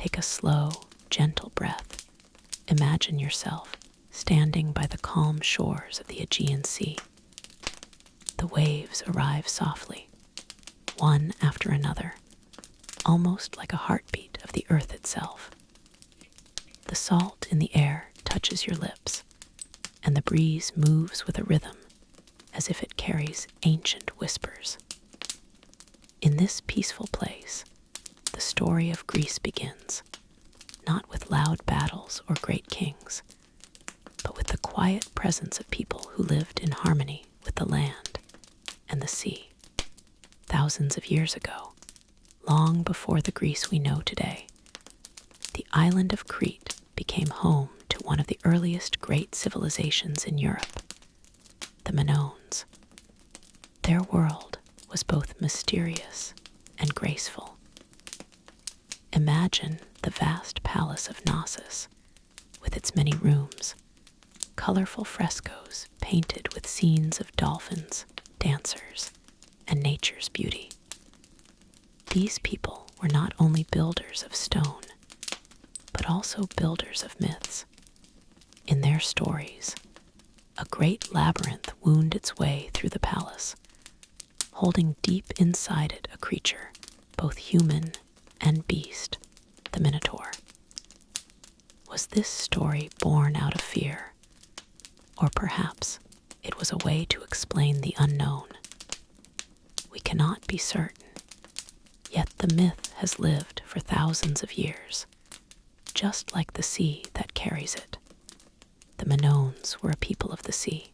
Take a slow, gentle breath. Imagine yourself standing by the calm shores of the Aegean Sea. The waves arrive softly, one after another, almost like a heartbeat of the earth itself. The salt in the air touches your lips, and the breeze moves with a rhythm as if it carries ancient whispers. In this peaceful place, the story of Greece begins, not with loud battles or great kings, but with the quiet presence of people who lived in harmony with the land and the sea. Thousands of years ago, long before the Greece we know today, the island of Crete became home to one of the earliest great civilizations in Europe, the Minoans. Their world was both mysterious and graceful. Imagine the vast palace of Knossos, with its many rooms, colorful frescoes painted with scenes of dolphins, dancers, and nature's beauty. These people were not only builders of stone, but also builders of myths. In their stories, a great labyrinth wound its way through the palace, holding deep inside it a creature, both human and beast, the Minotaur. Was this story born out of fear? Or perhaps it was a way to explain the unknown? We cannot be certain, yet the myth has lived for thousands of years, just like the sea that carries it. The Minoans were a people of the sea.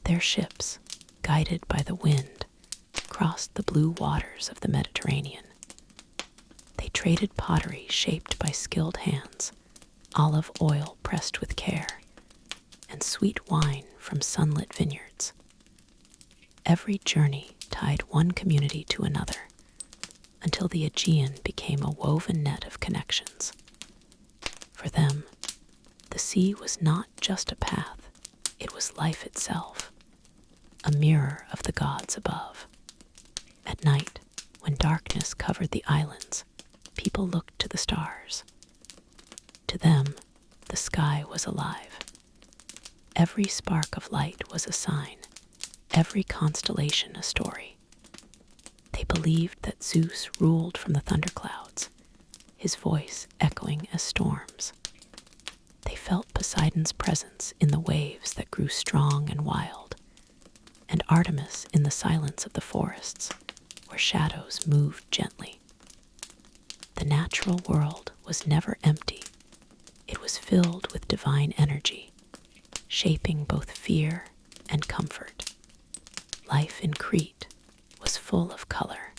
Their ships, guided by the wind, crossed the blue waters of the Mediterranean. They traded pottery shaped by skilled hands, olive oil pressed with care, and sweet wine from sunlit vineyards. Every journey tied one community to another, until the Aegean became a woven net of connections. For them, the sea was not just a path, it was life itself, a mirror of the gods above. At night, when darkness covered the islands, people looked to the stars. To them, the sky was alive. Every spark of light was a sign, every constellation a story. They believed that Zeus ruled from the thunderclouds, his voice echoing as storms. They felt Poseidon's presence in the waves that grew strong and wild, and Artemis in the silence of the forests, where shadows moved gently. The natural world was never empty. It was filled with divine energy, shaping both fear and comfort. Life in Crete was full of color.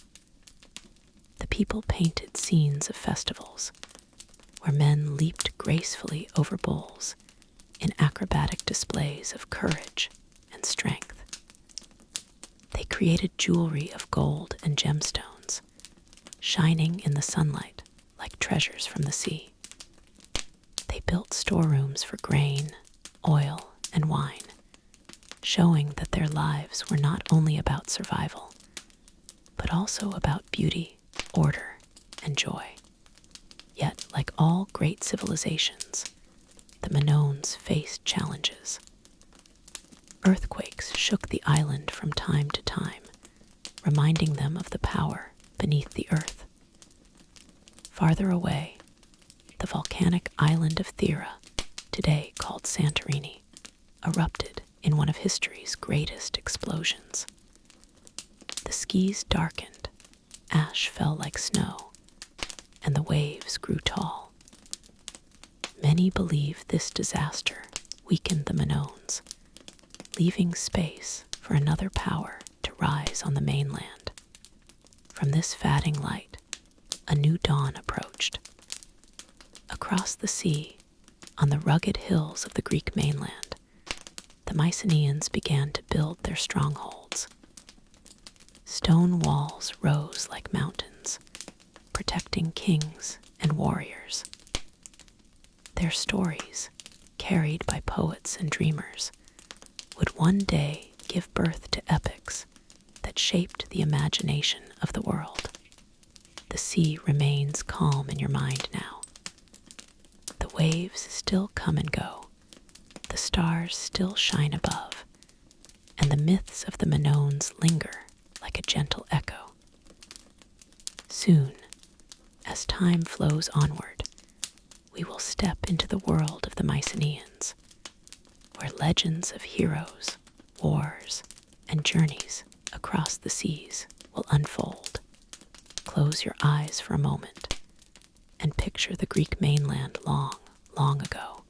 The people painted scenes of festivals, where men leaped gracefully over bulls in acrobatic displays of courage and strength. They created jewelry of gold and gemstones, shining in the sunlight like treasures from the sea. They built storerooms for grain, oil, and wine, showing that their lives were not only about survival, but also about beauty, order, and joy. Yet, like all great civilizations, the Minoans faced challenges. Earthquakes shook the island from time to time, reminding them of the power beneath the earth. Farther away, the volcanic island of Thera, today called Santorini, erupted in one of history's greatest explosions. The skies darkened, ash fell like snow, and the waves grew tall. Many believe this disaster weakened the Minoans, leaving space for another power to rise on the mainland. From this fading light, a new dawn approached. Across the sea, on the rugged hills of the Greek mainland, the Mycenaeans began to build their strongholds. Stone walls rose like mountains, protecting kings and warriors. Their stories, carried by poets and dreamers, would one day give birth to epics that shaped the imagination of the world. The sea remains calm in your mind now. The waves still come and go. The stars still shine above, and the myths of the Minoans linger like a gentle echo. Soon, as time flows onward, we will step into the world of the Mycenaeans, where legends of heroes, wars, and journeys across the seas will unfold. Close your eyes for a moment and picture the Greek mainland long, long ago.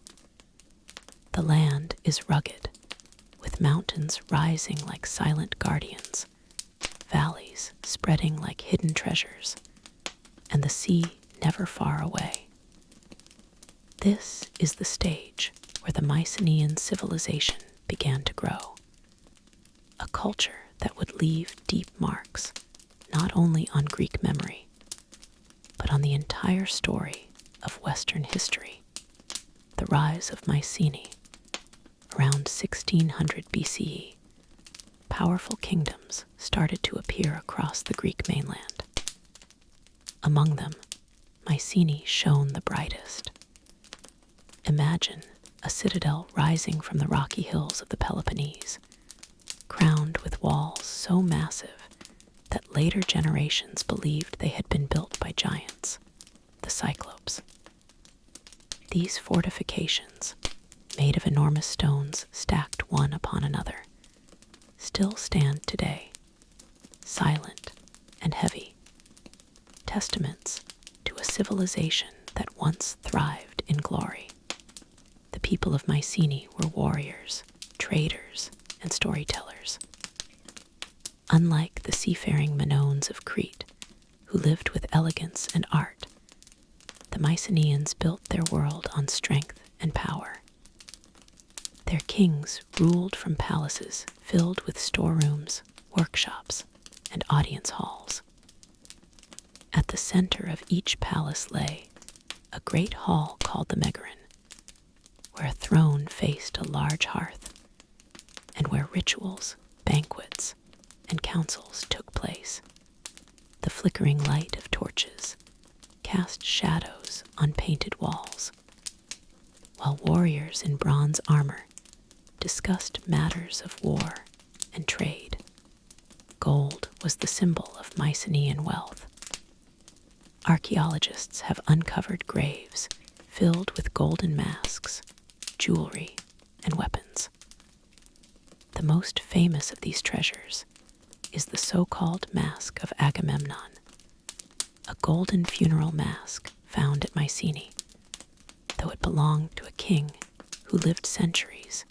The land is rugged, with mountains rising like silent guardians, valleys spreading like hidden treasures, and the sea never far away. This is the stage where the Mycenaean civilization began to grow, a culture that would leave deep marks not only on Greek memory, but on the entire story of Western history. The rise of Mycenae, around 1600 BCE, powerful kingdoms started to appear across the Greek mainland. Among them, Mycenae shone the brightest. Imagine a citadel rising from the rocky hills of the Peloponnese, crowned with walls so massive that later generations believed they had been built by giants, the Cyclopes. These fortifications, made of enormous stones stacked one upon another, still stand today, silent and heavy, testaments to a civilization that once thrived in glory. The people of Mycenae were warriors, traders, and storytellers. Unlike the seafaring Minoans of Crete, who lived with elegance and art, the Mycenaeans built their world on strength and power. Their kings ruled from palaces filled with storerooms, workshops, and audience halls. At the center of each palace lay a great hall called the Megaron, where a throne faced a large hearth, and where rituals, banquets, and councils took place. The flickering light of torches cast shadows on painted walls, while warriors in bronze armor discussed matters of war and trade. Gold was the symbol of Mycenaean wealth. Archaeologists have uncovered graves filled with golden masks, jewelry, and weapons. The most famous of these treasures is the so-called Mask of Agamemnon, a golden funeral mask found at Mycenae, though it belonged to a king who lived centuries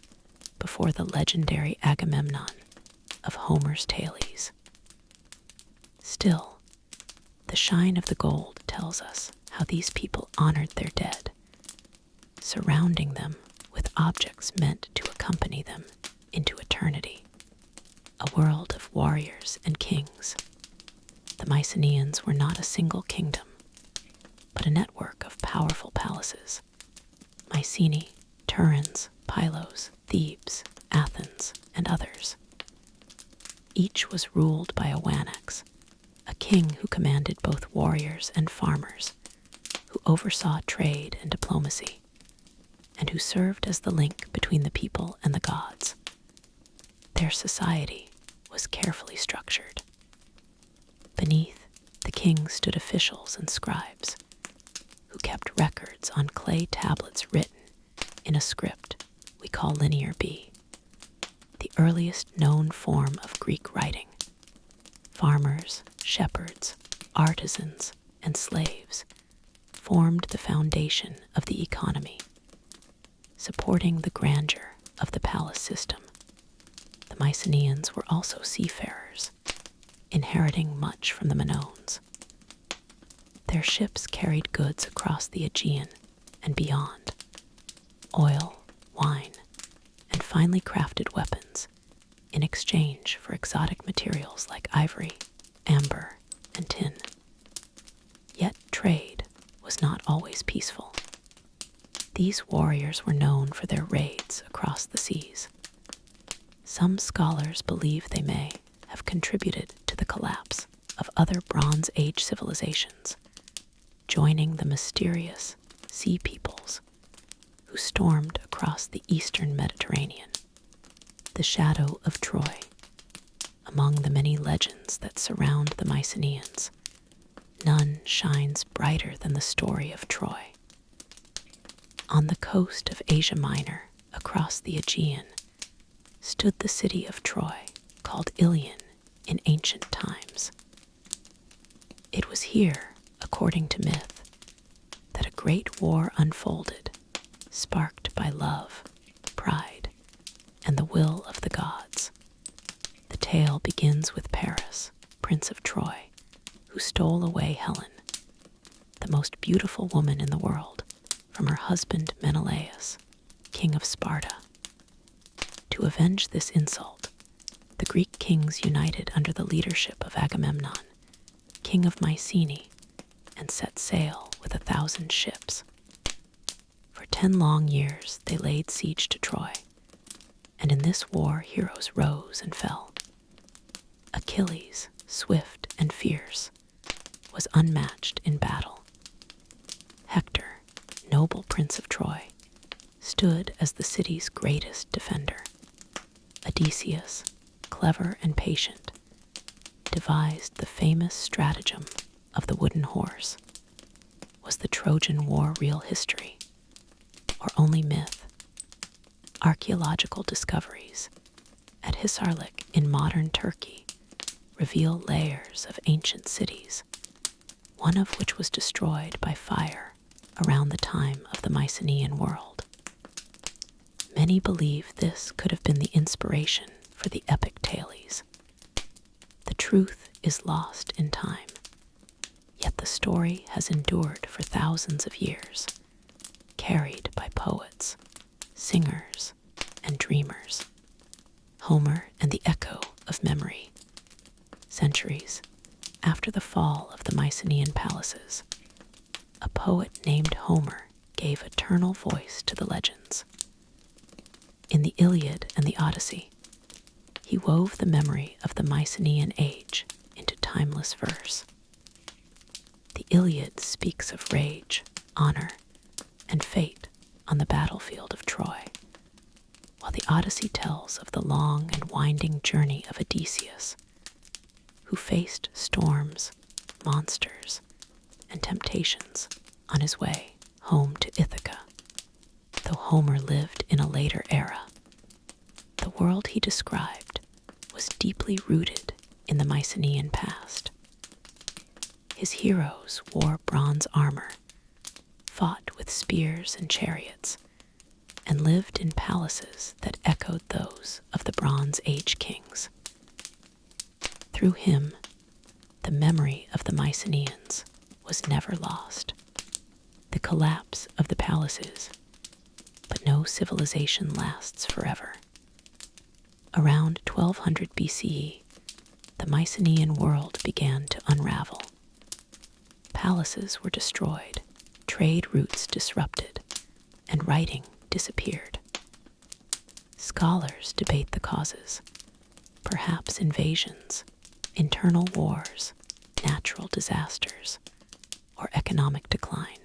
before the legendary Agamemnon of Homer's Tales. Still, the shine of the gold tells us how these people honored their dead, surrounding them with objects meant to accompany them into eternity, a world of warriors and kings. The Mycenaeans were not a single kingdom, but a network of powerful palaces. Mycenae, Tiryns, Pylos, Thebes, Athens, and others. Each was ruled by a Wanax, a king who commanded both warriors and farmers, who oversaw trade and diplomacy, and who served as the link between the people and the gods. Their society was carefully structured. Beneath the king stood officials and scribes, who kept records on clay tablets written in a script we call Linear B, the earliest known form of Greek writing. Farmers, shepherds, artisans, and slaves formed the foundation of the economy, supporting the grandeur of the palace system. The Mycenaeans were also seafarers, inheriting much from the Minoans. Their ships carried goods across the Aegean and beyond, oil, wine, and finely crafted weapons in exchange for exotic materials like ivory, amber, and tin. Yet trade was not always peaceful. These warriors were known for their raids across the seas. Some scholars believe they may have contributed to the collapse of other Bronze Age civilizations, joining the mysterious sea peoples who stormed across the eastern Mediterranean. The shadow of Troy. Among the many legends that surround the Mycenaeans, none shines brighter than the story of Troy. On the coast of Asia Minor, across the Aegean, stood the city of Troy, called Ilion in ancient times. It was here, according to myth, that a great war unfolded, sparked by love, pride, and the will of the gods. The tale begins with Paris, Prince of Troy, who stole away Helen, the most beautiful woman in the world, from her husband Menelaus, king of Sparta. To avenge this insult, the Greek kings united under the leadership of Agamemnon, king of Mycenae, and set sail with 1,000 ships. For 10 long years they laid siege to Troy, and in this war heroes rose and fell. Achilles, swift and fierce, was unmatched in battle. Hector, noble prince of Troy, stood as the city's greatest defender. Odysseus, clever and patient, devised the famous stratagem of the wooden horse. Was the Trojan War real history, or only myth? Archaeological discoveries at Hisarlik in modern Turkey reveal layers of ancient cities, one of which was destroyed by fire around the time of the Mycenaean world. Many believe this could have been the inspiration for the epic Tales. The truth is lost in time, yet the story has endured for thousands of years, carried by poets, singers, and dreamers. Homer and the echo of memory. Centuries after the fall of the Mycenaean palaces, a poet named Homer gave eternal voice to the legends. In the Iliad and the Odyssey, he wove the memory of the Mycenaean age into timeless verse. The Iliad speaks of rage, honor, and fate on the battlefield of Troy, while the Odyssey tells of the long and winding journey of Odysseus, who faced storms, monsters, and temptations on his way home to Ithaca. Though Homer lived in a later era, the world he described was deeply rooted in the Mycenaean past. His heroes wore bronze armor, fought with spears and chariots, and lived in palaces that echoed those of the Bronze Age kings. Through him, the memory of the Mycenaeans was never lost. The collapse of the palaces, but no civilization lasts forever. Around 1200 BCE, the Mycenaean world began to unravel. Palaces were destroyed, trade routes disrupted, and writing disappeared. Scholars debate the causes, perhaps invasions, internal wars, natural disasters, or economic decline.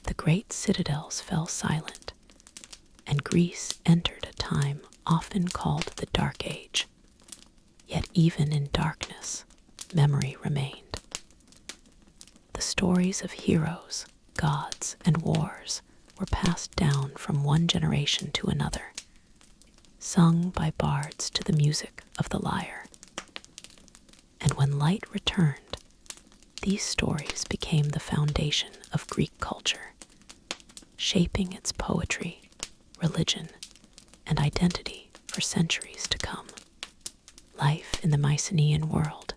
The great citadels fell silent, and Greece entered a time often called the Dark Age. Yet even in darkness, memory remained. The stories of heroes, gods, and wars were passed down from one generation to another, sung by bards to the music of the lyre. And when light returned, these stories became the foundation of Greek culture, shaping its poetry, religion, and identity for centuries to come. Life in the Mycenaean world,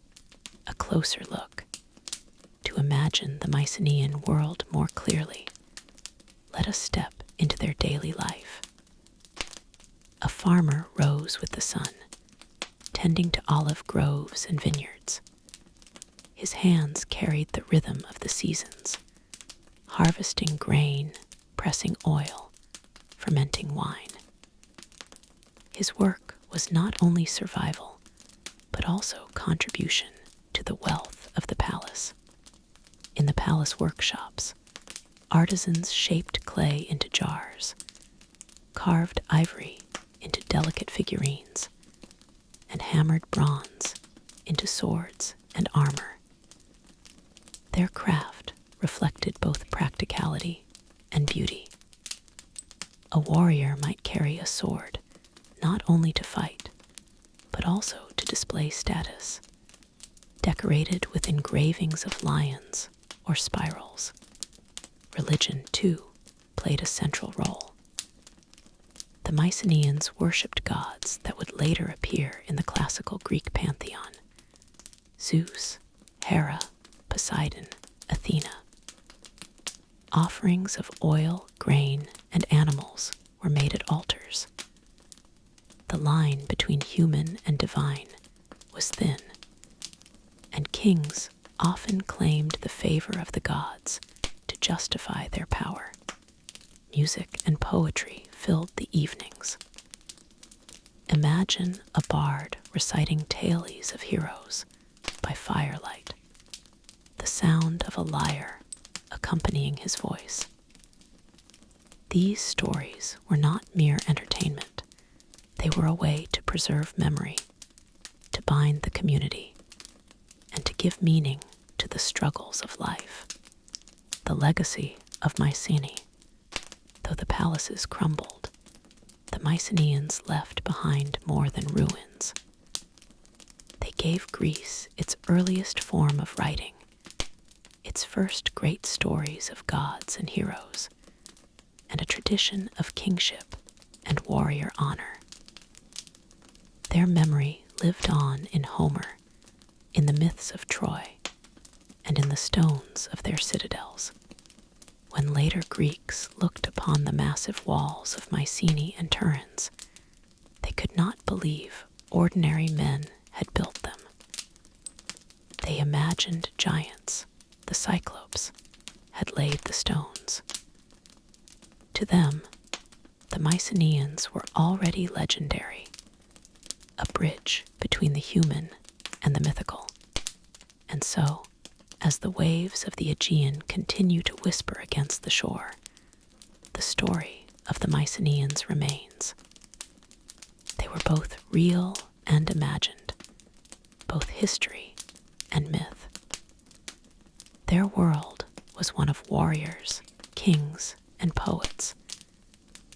a closer look. To imagine the Mycenaean world more clearly, let us step into their daily life. A farmer rose with the sun, tending to olive groves and vineyards. His hands carried the rhythm of the seasons, harvesting grain, pressing oil, fermenting wine. His work was not only survival, but also contribution the wealth of the palace. In the palace workshops, artisans shaped clay into jars, carved ivory into delicate figurines, and hammered bronze into swords and armor. Their craft reflected both practicality and beauty. A warrior might carry a sword not only to fight, but also to display status, decorated with engravings of lions or spirals. Religion, too, played a central role. The Mycenaeans worshipped gods that would later appear in the classical Greek pantheon: Zeus, Hera, Poseidon, Athena. Offerings of oil, grain, and animals were made at altars. The line between human and divine was thin, and kings often claimed the favor of the gods to justify their power. Music and poetry filled the evenings. Imagine a bard reciting tales of heroes by firelight, the sound of a lyre accompanying his voice. These stories were not mere entertainment. They were a way to preserve memory, to bind the community, and to give meaning to the struggles of life. The legacy of Mycenae. Though the palaces crumbled, the Mycenaeans left behind more than ruins. They gave Greece its earliest form of writing, its first great stories of gods and heroes, and a tradition of kingship and warrior honor. Their memory lived on in Homer, in the myths of Troy, and in the stones of their citadels. When later Greeks looked upon the massive walls of Mycenae and Turin, they could not believe ordinary men had built them. They imagined giants, the Cyclopes, had laid the stones. To them, the Mycenaeans were already legendary, a bridge between the human and the mythical. And so, as the waves of the Aegean continue to whisper against the shore, the story of the Mycenaeans remains. They were both real and imagined, both history and myth. Their world was one of warriors, kings, and poets,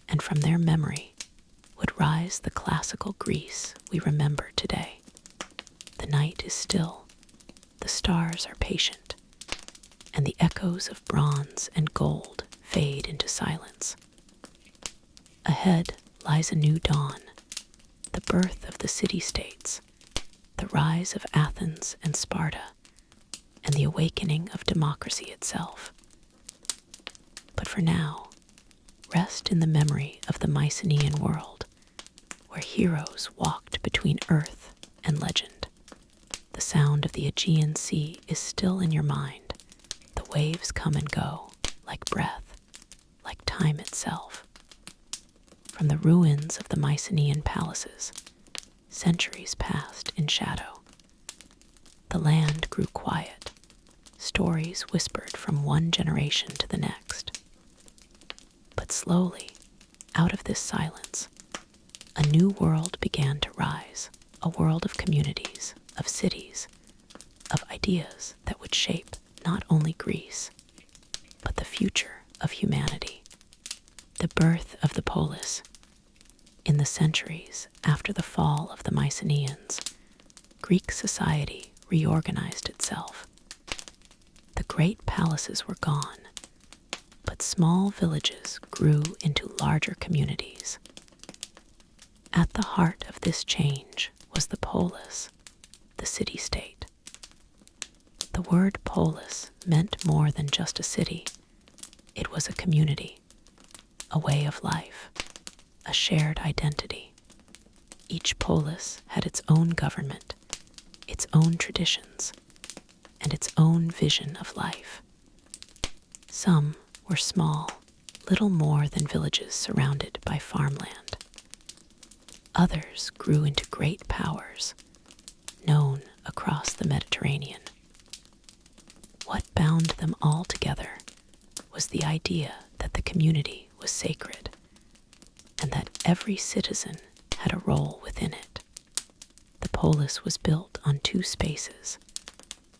and from their memory would rise the classical Greece we remember today. The night is still, the stars are patient, and the echoes of bronze and gold fade into silence. Ahead lies a new dawn, the birth of the city-states, the rise of Athens and Sparta, and the awakening of democracy itself. But for now, rest in the memory of the Mycenaean world, where heroes walked between earth and legend. The sound of the Aegean Sea is still in your mind. The waves come and go, like breath, like time itself. From the ruins of the Mycenaean palaces, centuries passed in shadow. The land grew quiet, stories whispered from one generation to the next. But slowly, out of this silence, a new world began to rise, a world of communities, of cities, of ideas that would shape not only Greece, but the future of humanity. The birth of the polis. In the centuries after the fall of the Mycenaeans, Greek society reorganized itself. The great palaces were gone, but small villages grew into larger communities. At the heart of this change was the polis, the city-state. The word polis meant more than just a city. It was a community, a way of life, a shared identity. Each polis had its own government, its own traditions, and its own vision of life. Some were small, little more than villages surrounded by farmland. Others grew into great powers, known across the Mediterranean. What bound them all together was the idea that the community was sacred and that every citizen had a role within it. The polis was built on two spaces: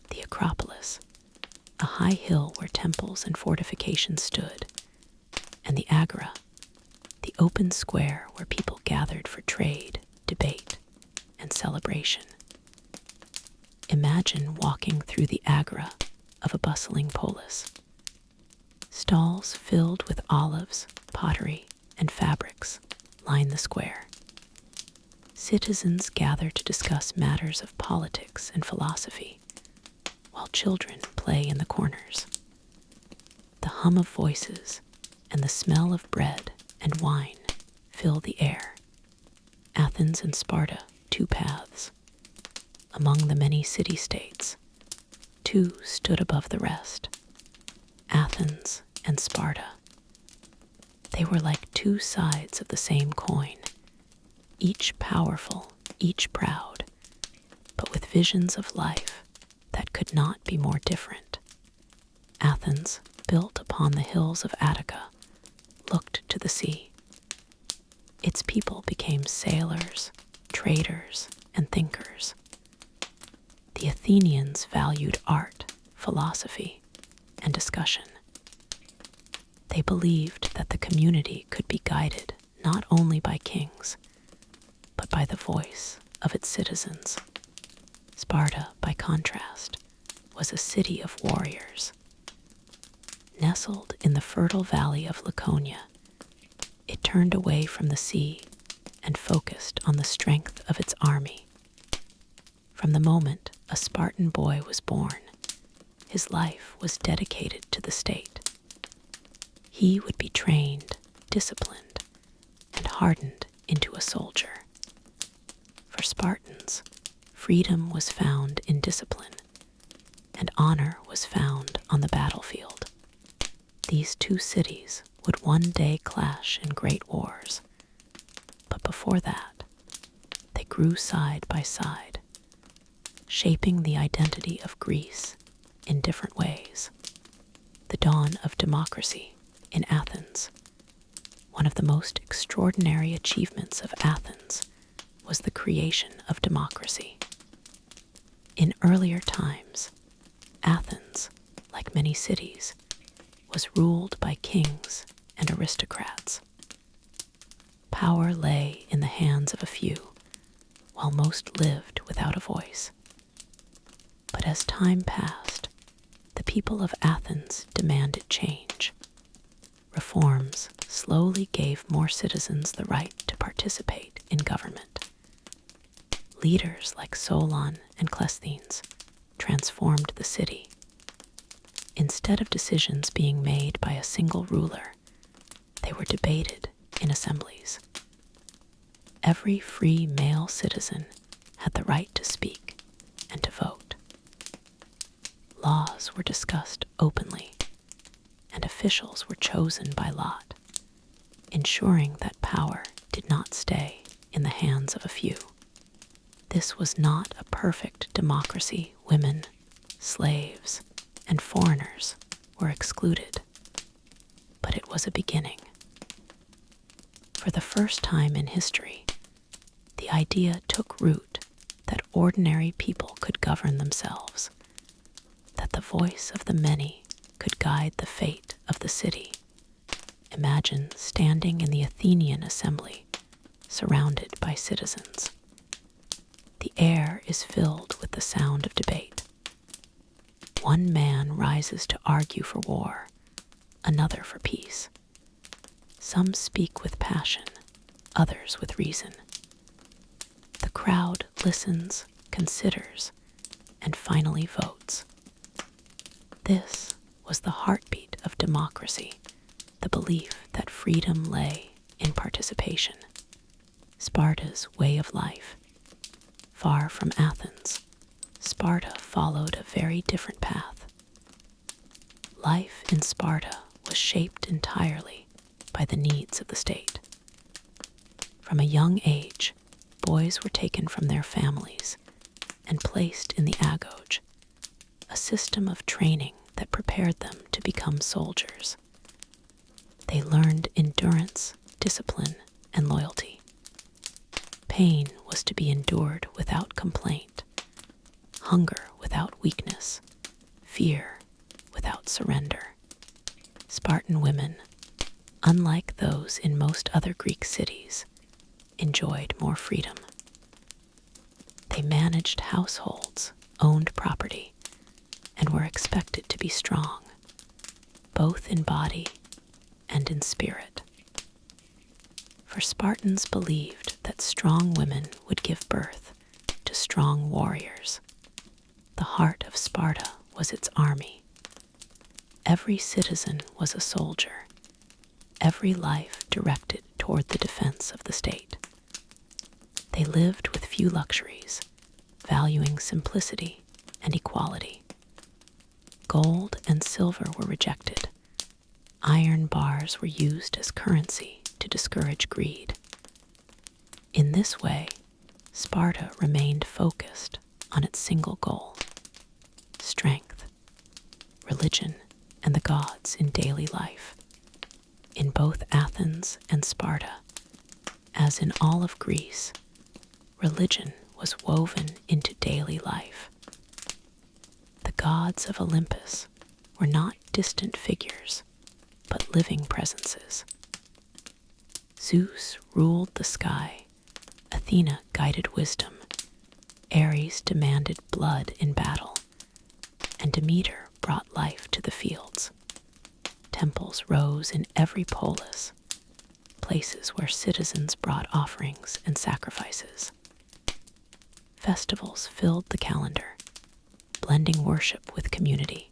the Acropolis, a high hill where temples and fortifications stood, and the Agora, the open square where people gathered for trade, debate, and celebration. Imagine walking through the Agora of a bustling polis. Stalls filled with olives, pottery, and fabrics line the square. Citizens gather to discuss matters of politics and philosophy, while children play in the corners. The hum of voices and the smell of bread and wine fill the air. Athens and Sparta, two paths. Among the many city-states, two stood above the rest: Athens and Sparta. They were like two sides of the same coin, each powerful, each proud, but with visions of life that could not be more different. Athens, built upon the hills of Attica, looked to the sea. Its people became sailors, traders, and thinkers. The Athenians valued art, philosophy, and discussion. They believed that the community could be guided not only by kings, but by the voice of its citizens. Sparta, by contrast, was a city of warriors. Nestled in the fertile valley of Laconia, it turned away from the sea and focused on the strength of its army. From the moment a Spartan boy was born, his life was dedicated to the state. He would be trained, disciplined, and hardened into a soldier. For Spartans, freedom was found in discipline, and honor was found on the battlefield. These two cities would one day clash in great wars, but before that, they grew side by side, shaping the identity of Greece in different ways. The dawn of democracy in Athens. One of the most extraordinary achievements of Athens was the creation of democracy. In earlier times, Athens, like many cities, was ruled by kings and aristocrats. Power lay in the hands of a few, while most lived without a voice. But as time passed, the people of Athens demanded change. Reforms slowly gave more citizens the right to participate in government. Leaders like Solon and Cleisthenes transformed the city. Instead of decisions being made by a single ruler, they were debated in assemblies. Every free male citizen had the right to speak and to vote. Laws were discussed openly, and officials were chosen by lot, ensuring that power did not stay in the hands of a few. This was not a perfect democracy. Women, slaves, and foreigners were excluded, but it was a beginning. For the first time in history, the idea took root that ordinary people could govern themselves, that the voice of the many could guide the fate of the city. Imagine standing in the Athenian assembly, surrounded by citizens. The air is filled with the sound of debate. One man rises to argue for war, another for peace. Some speak with passion, others with reason. The crowd listens, considers, and finally votes. This was the heartbeat of democracy, the belief that freedom lay in participation. Sparta's way of life. Far from Athens, Sparta followed a very different path. Life in Sparta was shaped entirely by the needs of the state. From a young age, boys were taken from their families and placed in the agoge, a system of training that prepared them to become soldiers. They learned endurance, discipline, and loyalty. Pain was to be endured without complaint, hunger without weakness, fear without surrender. Spartan women, unlike those in most other Greek cities, enjoyed more freedom. They managed households, owned property, and were expected to be strong, both in body and in spirit. For Spartans believed that strong women would give birth to strong warriors. The heart of Sparta was its army. Every citizen was a soldier, every life directed toward the defense of the state. They lived with few luxuries, valuing simplicity and equality. Gold and silver were rejected. Iron bars were used as currency to discourage greed. In this way, Sparta remained focused on its single goal: strength, religion, and the gods in daily life. In both Athens and Sparta, as in all of Greece, religion was woven into daily life. The gods of Olympus were not distant figures, but living presences. Zeus ruled the sky, Athena guided wisdom, Ares demanded blood in battle, and Demeter brought life to the fields. Temples rose in every polis, places where citizens brought offerings and sacrifices. Festivals filled the calendar, blending worship with community.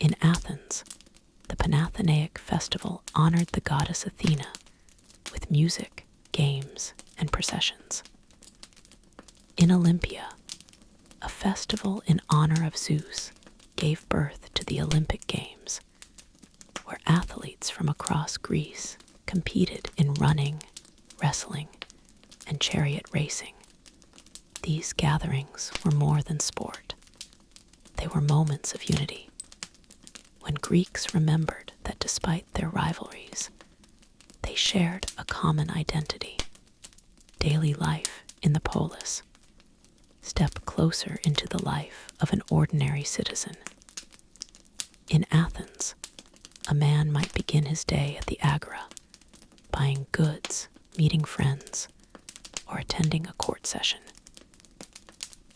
In Athens, the Panathenaic festival honored the goddess Athena with music, games, and processions. In Olympia, a festival in honor of Zeus gave birth to the Olympic Games, where athletes from across Greece competed in running, wrestling, and chariot racing. These gatherings were more than sport. They were moments of unity, when Greeks remembered that despite their rivalries, they shared a common identity: daily life in the polis. Step closer into the life of an ordinary citizen. In Athens, a man might begin his day at the agora, buying goods, meeting friends, or attending a court session.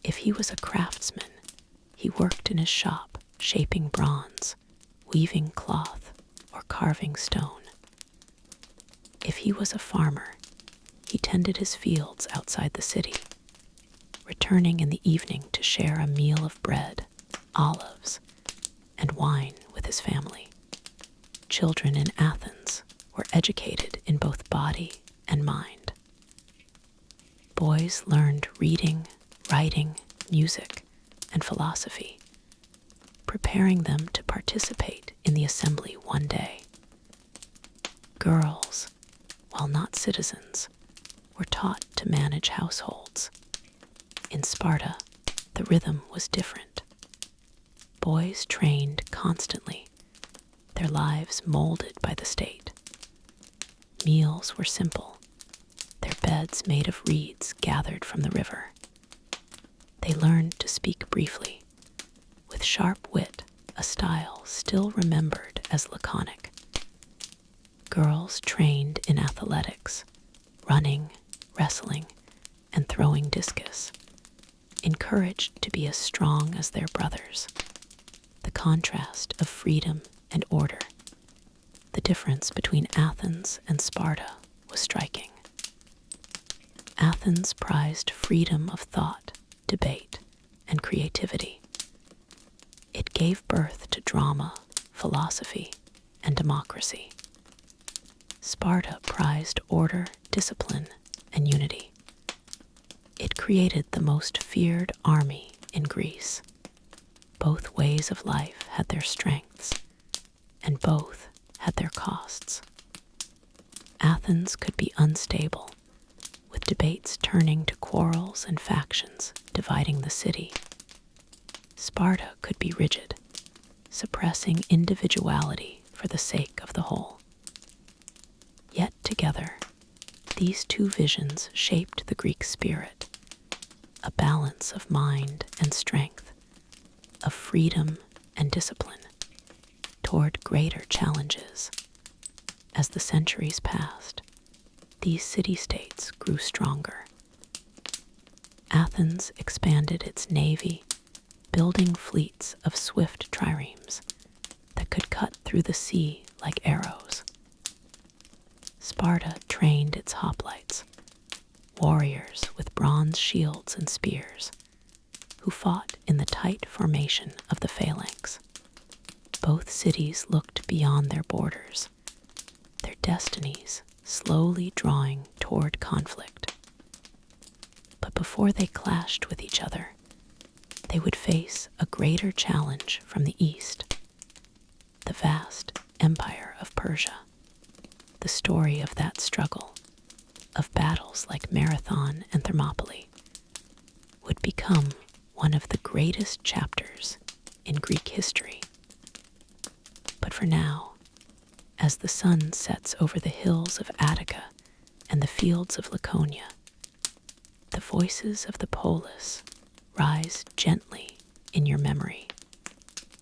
If he was a craftsman, he worked in his shop, shaping bronze, weaving cloth, or carving stone. If he was a farmer, he tended his fields outside the city, returning in the evening to share a meal of bread, olives, and wine with his family. Children in Athens were educated in both body and mind. Boys learned reading, writing, music, and philosophy, preparing them to participate in the assembly one day. Girls, while not citizens, were taught to manage households. In Sparta, the rhythm was different. Boys trained constantly, their lives molded by the state. Meals were simple, their beds made of reeds gathered from the river. They learned to speak briefly, with sharp wit, a style still remembered as laconic. Girls trained in athletics, running, wrestling, and throwing discus, encouraged to be as strong as their brothers. The contrast of freedom and order, the difference between Athens and Sparta, was striking. Athens prized freedom of thought, debate, and creativity. It gave birth to drama, philosophy, and democracy. Sparta prized order, discipline, and unity. It created the most feared army in Greece. Both ways of life had their strengths, and both had their costs. Athens could be unstable, with debates turning to quarrels and factions dividing the city. Sparta could be rigid, suppressing individuality for the sake of the whole. Yet together, these two visions shaped the Greek spirit, a balance of mind and strength, of freedom and discipline, toward greater challenges. As the centuries passed, these city-states grew stronger. Athens expanded its navy, building fleets of swift triremes that could cut through the sea like arrows. Sparta trained its hoplites, warriors with bronze shields and spears, who fought in the tight formation of the phalanx. Both cities looked beyond their borders, their destinies slowly drawing toward conflict. But before they clashed with each other, they would face a greater challenge from the east, the vast empire of Persia. The story of that struggle, of battles like Marathon and Thermopylae, would become one of the greatest chapters in Greek history. But for now, as the sun sets over the hills of Attica and the fields of Laconia, the voices of the polis rise gently in your memory.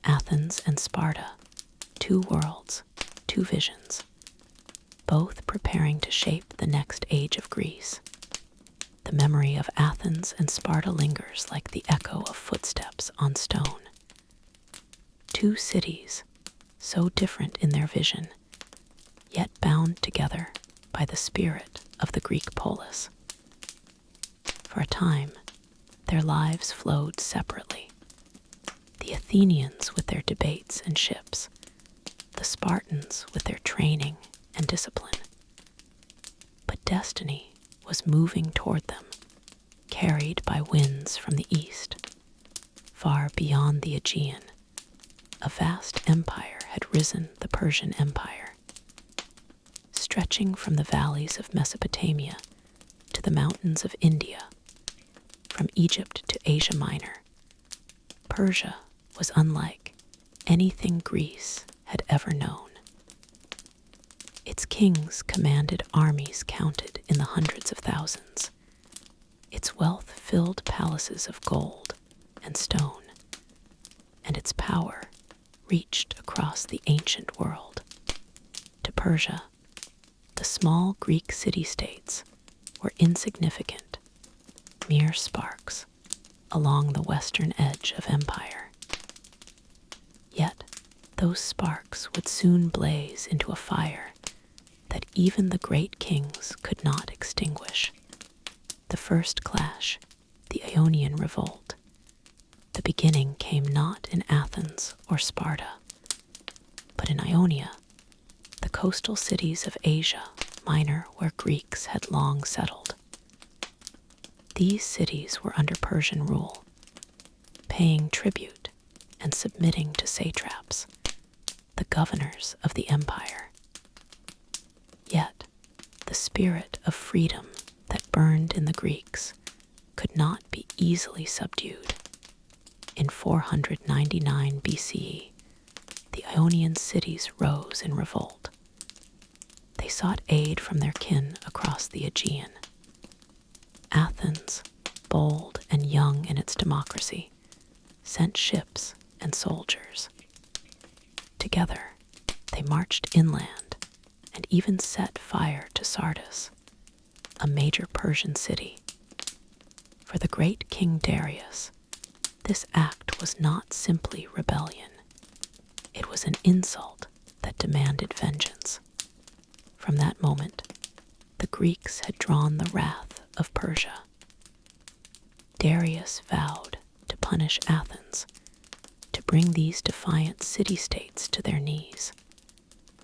Athens and Sparta, two worlds, two visions, both preparing to shape the next age of Greece. The memory of Athens and Sparta lingers like the echo of footsteps on stone. Two cities, so different in their vision, yet bound together by the spirit of the Greek polis. For a time, their lives flowed separately. The Athenians with their debates and ships, the Spartans with their training and discipline. But destiny was moving toward them, carried by winds from the east. Far beyond the Aegean, a vast empire had risen, the Persian Empire. Stretching from the valleys of Mesopotamia to the mountains of India, from Egypt to Asia Minor, Persia was unlike anything Greece had ever known. Its kings commanded armies counted in the hundreds of thousands. Its wealth filled palaces of gold and stone, and its power reached across the ancient world. To Persia, the small Greek city-states were insignificant, mere sparks along the western edge of empire. Yet those sparks would soon blaze into a fire that even the great kings could not extinguish. The first clash, the Ionian Revolt. The beginning came not in Athens or Sparta, but in Ionia, the coastal cities of Asia Minor where Greeks had long settled. These cities were under Persian rule, paying tribute and submitting to satraps, the governors of the empire. Yet, the spirit of freedom that burned in the Greeks could not be easily subdued. In 499 BCE, the Ionian cities rose in revolt. They sought aid from their kin across the Aegean. Athens, bold and young in its democracy, sent ships and soldiers. Together, they marched inland and even set fire to Sardis, a major Persian city. For the great King Darius, this act was not simply rebellion. It was an insult that demanded vengeance. From that moment, the Greeks had drawn the wrath of Persia. Darius vowed to punish Athens, to bring these defiant city-states to their knees.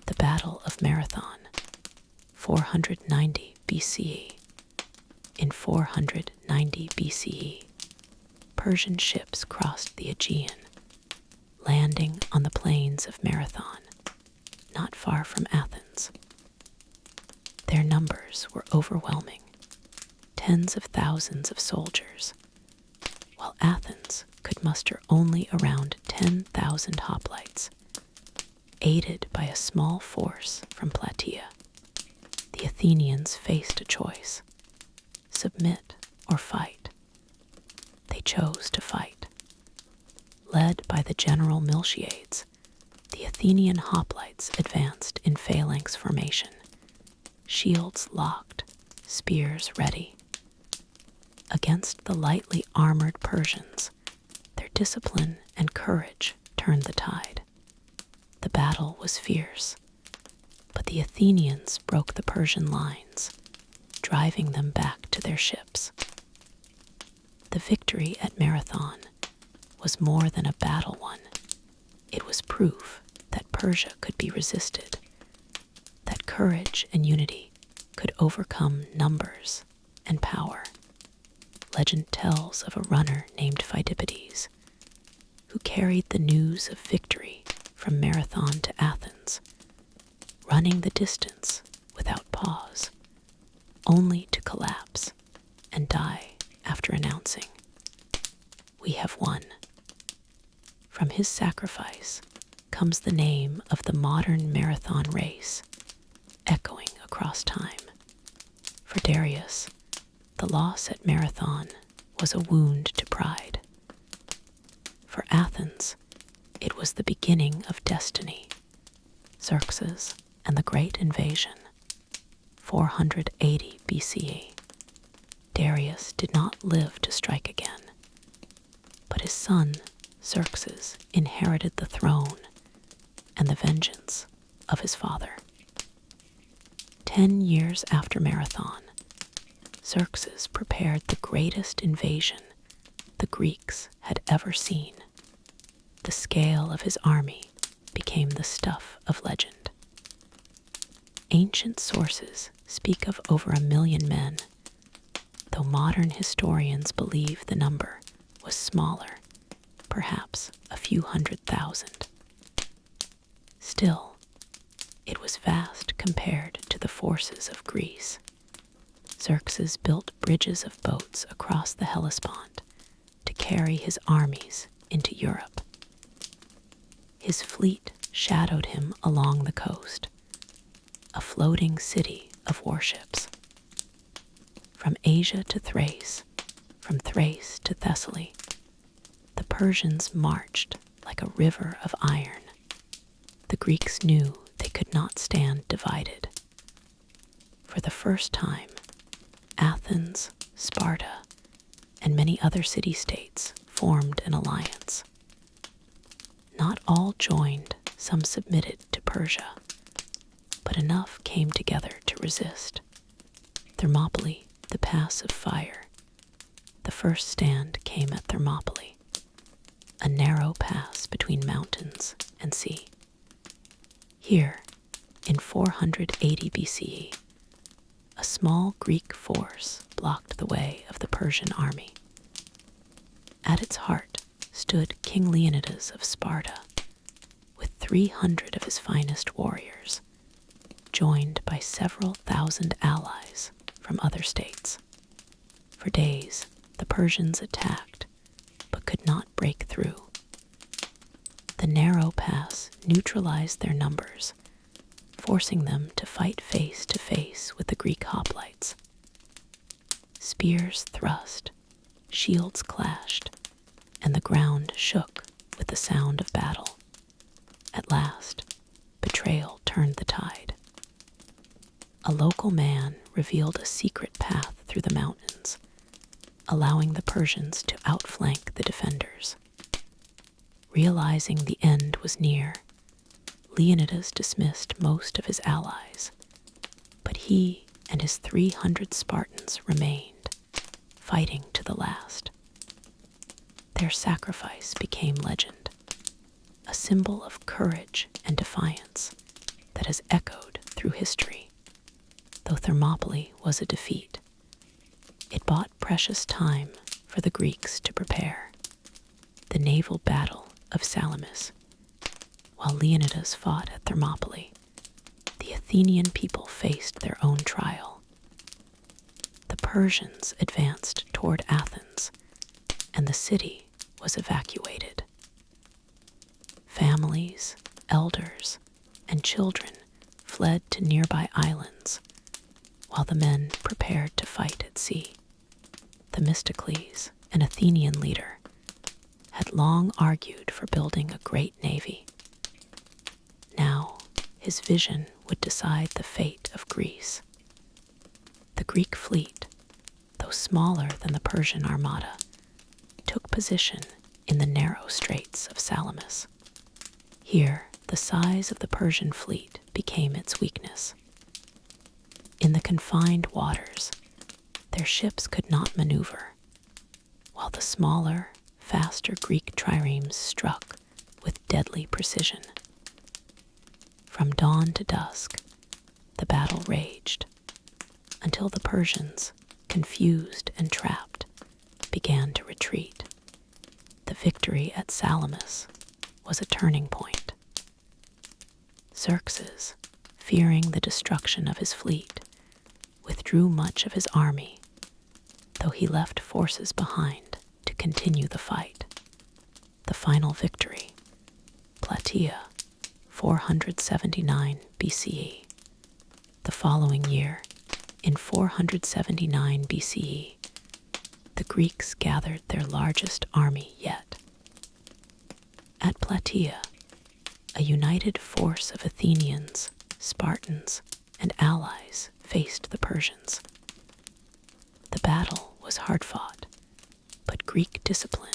The Battle of Marathon, 490 BCE. In 490 BCE, Persian ships crossed the Aegean, landing on the plains of Marathon, not far from Athens. Their numbers were overwhelming, tens of thousands of soldiers, while Athens could muster only around 10,000 hoplites. Aided by a small force from Plataea, the Athenians faced a choice: submit or fight. They chose to fight. Led by the general Miltiades, the Athenian hoplites advanced in phalanx formation, shields locked, spears ready. Against the lightly armored Persians, their discipline and courage turned the tide. The battle was fierce, but the Athenians broke the Persian lines, driving them back to their ships. The victory at Marathon was more than a battle won. It was proof that Persia could be resisted, that courage and unity could overcome numbers and power. Legend tells of a runner named Phidippides, who carried the news of victory from Marathon to Athens, running the distance without pause, only to collapse and die after announcing, "We have won." From his sacrifice comes the name of the modern marathon race, echoing across time. For Darius, the loss at Marathon was a wound to pride. For Athens, it was the beginning of destiny. Xerxes and the Great Invasion, 480 BCE. Darius did not live to strike again, but his son, Xerxes, inherited the throne and the vengeance of his father. 10 years after Marathon, Xerxes prepared the greatest invasion the Greeks had ever seen. The scale of his army became the stuff of legend. Ancient sources speak of over 1 million men, though modern historians believe the number was smaller, perhaps a few 100,000. Still, it was vast compared to the forces of Greece. Xerxes built bridges of boats across the Hellespont to carry his armies into Europe. His fleet shadowed him along the coast, a floating city of warships. From Asia to Thrace, from Thrace to Thessaly, the Persians marched like a river of iron. The Greeks knew they could not stand divided. For the first time, Athens, Sparta, and many other city-states formed an alliance. Not all joined, some submitted to Persia, but enough came together to resist. Thermopylae, the pass of fire. The first stand came at Thermopylae, a narrow pass between mountains and sea. Here, in 480 BCE, a small Greek force blocked the way of the Persian army. At its heart stood King Leonidas of Sparta, with 300 of his finest warriors, joined by several thousand allies from other states. For days, the Persians attacked, but could not break through. The narrow pass neutralized their numbers, forcing them to fight face to face with the Greek hoplites. Spears thrust, shields clashed, and the ground shook with the sound of battle. At last, betrayal turned the tide. A local man revealed a secret path through the mountains, allowing the Persians to outflank the defenders. Realizing the end was near, Leonidas dismissed most of his allies, but he and his 300 Spartans remained, fighting to the last. Their sacrifice became legend, a symbol of courage and defiance that has echoed through history. Though Thermopylae was a defeat, it bought precious time for the Greeks to prepare. The naval battle of Salamis. While Leonidas fought at Thermopylae, the Athenian people faced their own trial. The Persians advanced toward Athens, and the city was evacuated. Families, elders, and children fled to nearby islands, while the men prepared to fight at sea. Themistocles, an Athenian leader, had long argued for building a great navy. Now, his vision would decide the fate of Greece. The Greek fleet, though smaller than the Persian armada, took position in the narrow straits of Salamis. Here, the size of the Persian fleet became its weakness. In the confined waters, their ships could not maneuver, while the smaller, faster Greek triremes struck with deadly precision. From dawn to dusk, the battle raged, until the Persians, confused and trapped, began to retreat. The victory at Salamis was a turning point. Xerxes, fearing the destruction of his fleet, withdrew much of his army, though he left forces behind to continue the fight. The final victory, Plataea, 479 BCE. The following year, in 479 BCE, the Greeks gathered their largest army yet. At Plataea, a united force of Athenians, Spartans, and allies faced the Persians. The battle was hard-fought, but Greek discipline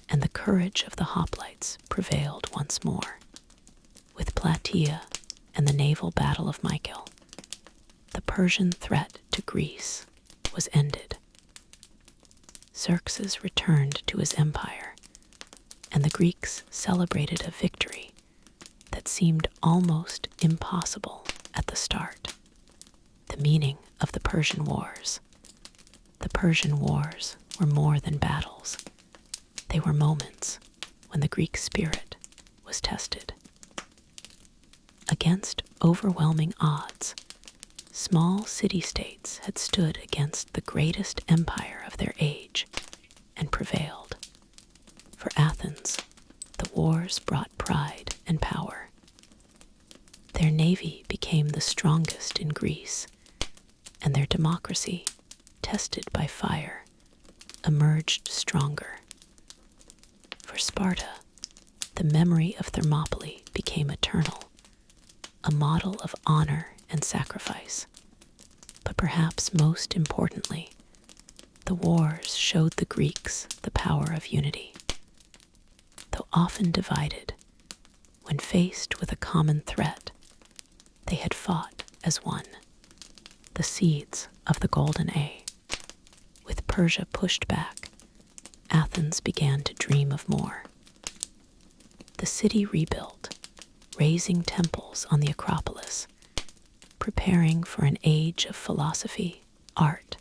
and the courage of the hoplites prevailed once more. With Plataea and the naval battle of Mycale, the Persian threat to Greece was ended. Xerxes returned to his empire, and the Greeks celebrated a victory that seemed almost impossible at the start. The meaning of the Persian Wars. The Persian Wars were more than battles. They were moments when the Greek spirit was tested. Against overwhelming odds, small city-states had stood against the greatest empire of their age and prevailed. For Athens, the wars brought pride and power. Their navy became the strongest in Greece, and their democracy, tested by fire, emerged stronger. For Sparta, the memory of Thermopylae became eternal, a model of honor and sacrifice. But perhaps most importantly, the wars showed the Greeks the power of unity. Though often divided, when faced with a common threat, they had fought as one. The seeds of the Golden Age. With Persia pushed back, Athens began to dream of more. The city rebuilt, raising temples on the Acropolis, preparing for an age of philosophy, art,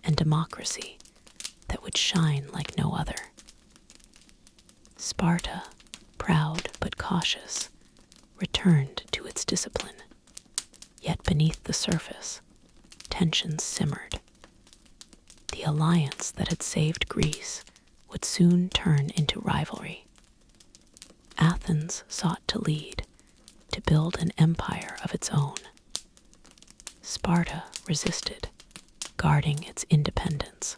and democracy that would shine like no other. Sparta, proud but cautious, returned to its discipline. Yet beneath the surface, tensions simmered. The alliance that had saved Greece would soon turn into rivalry. Athens sought to lead, to build an empire of its own. Sparta resisted, guarding its independence.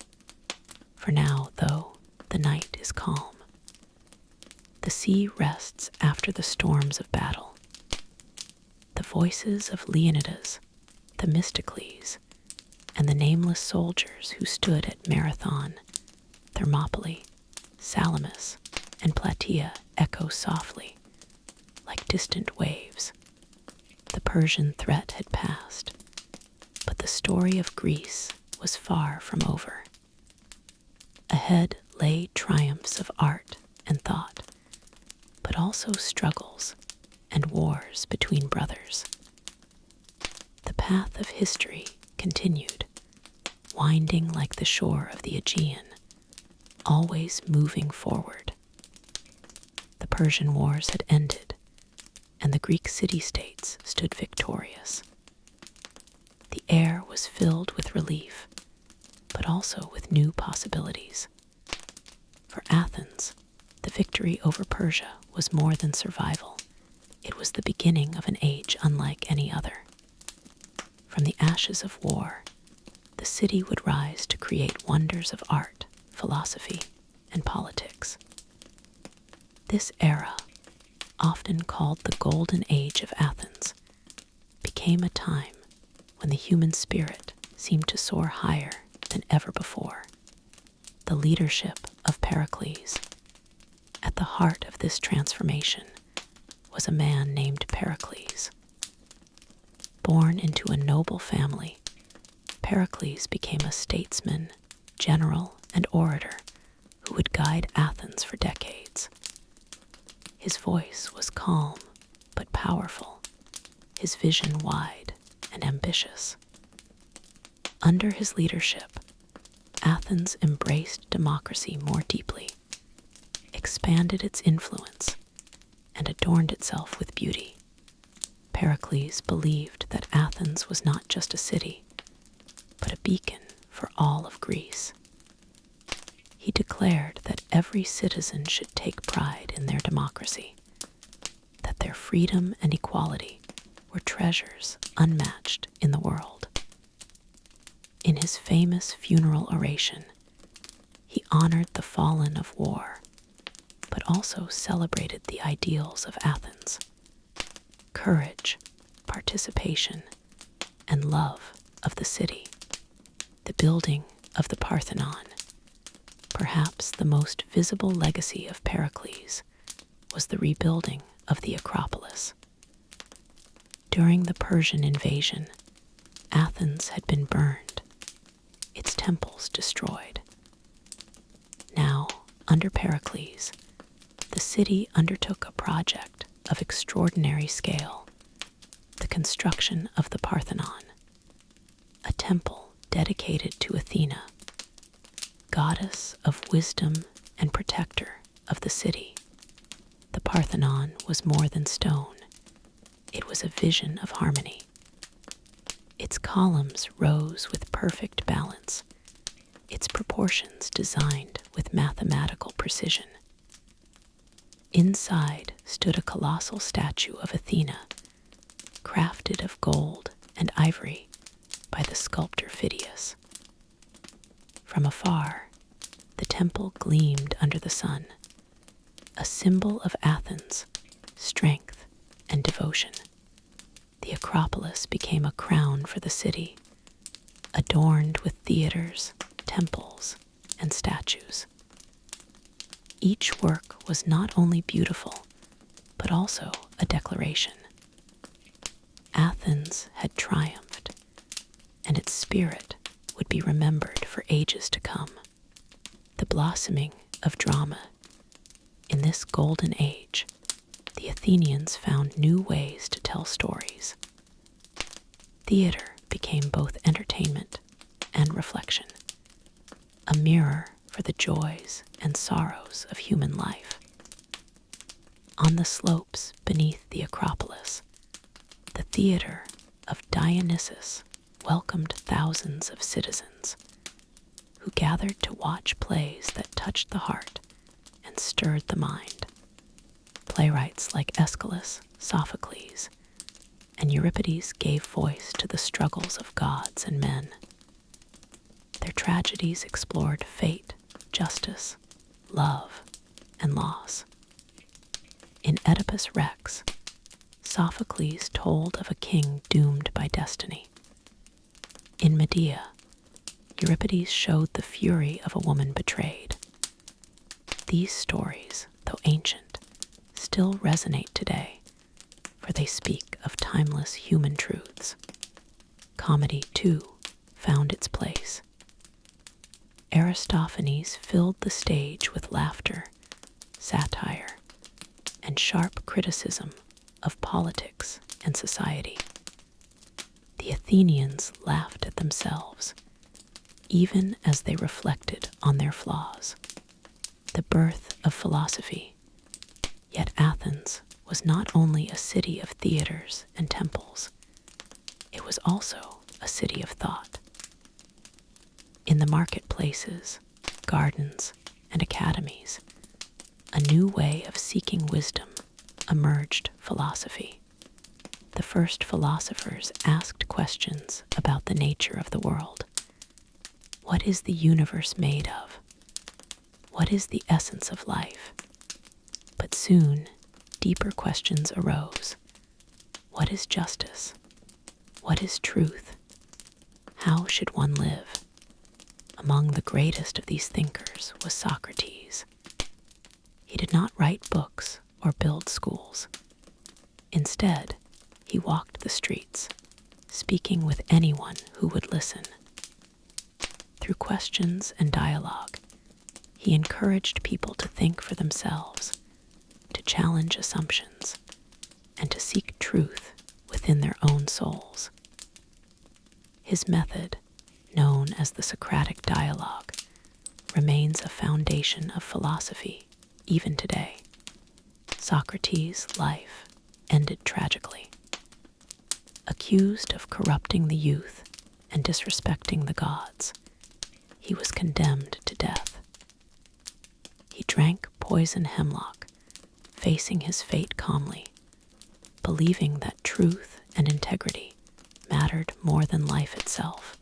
For now, though, the night is calm. The sea rests after the storms of battle. The voices of Leonidas, Themistocles, and the nameless soldiers who stood at Marathon, Thermopylae, Salamis, and Plataea echo softly, like distant waves. The Persian threat had passed, but the story of Greece was far from over. Ahead lay triumphs of art and thought, but also struggles and wars between brothers. The path of history continued, winding like the shore of the Aegean, always moving forward. The Persian Wars had ended, and the Greek city-states stood victorious. The air was filled with relief, but also with new possibilities. For Athens, the victory over Persia was more than survival. It was the beginning of an age unlike any other. From the ashes of war, the city would rise to create wonders of art, philosophy, and politics. This era, often called the Golden Age of Athens, became a time when the human spirit seemed to soar higher than ever before. The leadership of Pericles. At the heart of this transformation was a man named Pericles. Born into a noble family, Pericles became a statesman, general, and orator who would guide Athens for decades. His voice was calm but powerful, his vision wide and ambitious. Under his leadership, Athens embraced democracy more deeply, expanded its influence, and adorned itself with beauty. Pericles believed that Athens was not just a city, but a beacon for all of Greece. He declared that every citizen should take pride in their democracy, that their freedom and equality were treasures unmatched in the world. In his famous funeral oration, he honored the fallen of war, but also celebrated the ideals of Athens: courage, participation, and love of the city. The building of the Parthenon, perhaps the most visible legacy of Pericles, was the rebuilding of the Acropolis. During the Persian invasion, Athens had been burned, its temples destroyed. Now, under Pericles, the city undertook a project of extraordinary scale: the construction of the Parthenon, a temple dedicated to Athena, goddess of wisdom and protector of the city. The Parthenon was more than stone. It was a vision of harmony. Its columns rose with perfect balance, its proportions designed with mathematical precision. Inside stood a colossal statue of Athena, crafted of gold and ivory by the sculptor Phidias. From afar, the temple gleamed under the sun, a symbol of Athens' strength and devotion. The Acropolis became a crown for the city, adorned with theaters, temples, and statues. Each work was not only beautiful, but also a declaration. Athens had triumphed, and its spirit would be remembered for ages to come. The blossoming of drama. In this golden age, the Athenians found new ways to tell stories. Theater became both entertainment and reflection, a mirror for the joys and sorrows of human life. On the slopes beneath the Acropolis, the theater of Dionysus welcomed thousands of citizens who gathered to watch plays that touched the heart and stirred the mind. Playwrights like Aeschylus, Sophocles, and Euripides gave voice to the struggles of gods and men. Their tragedies explored fate, justice, love, and loss. In Oedipus Rex, Sophocles told of a king doomed by destiny. In Medea, Euripides showed the fury of a woman betrayed. These stories, though ancient, still resonate today, for they speak of timeless human truths. Comedy, too, found its place. Aristophanes filled the stage with laughter, satire, and sharp criticism of politics and society. The Athenians laughed at themselves, even as they reflected on their flaws. The birth of philosophy. Yet Athens was not only a city of theaters and temples, it was also a city of thought. In the marketplaces, gardens, and academies, a new way of seeking wisdom emerged philosophy. The first philosophers asked questions about the nature of the world. What is the universe made of? What is the essence of life? But soon, deeper questions arose. What is justice? What is truth? How should one live? Among the greatest of these thinkers was Socrates. He did not write books or build schools. Instead, he walked the streets, speaking with anyone who would listen. Through questions and dialogue, he encouraged people to think for themselves, to challenge assumptions, and to seek truth within their own souls. His method, known as the Socratic dialogue, remains a foundation of philosophy even today. Socrates' life ended tragically. Accused of corrupting the youth and disrespecting the gods, he was condemned to death. He drank poison hemlock, facing his fate calmly, believing that truth and integrity mattered more than life itself.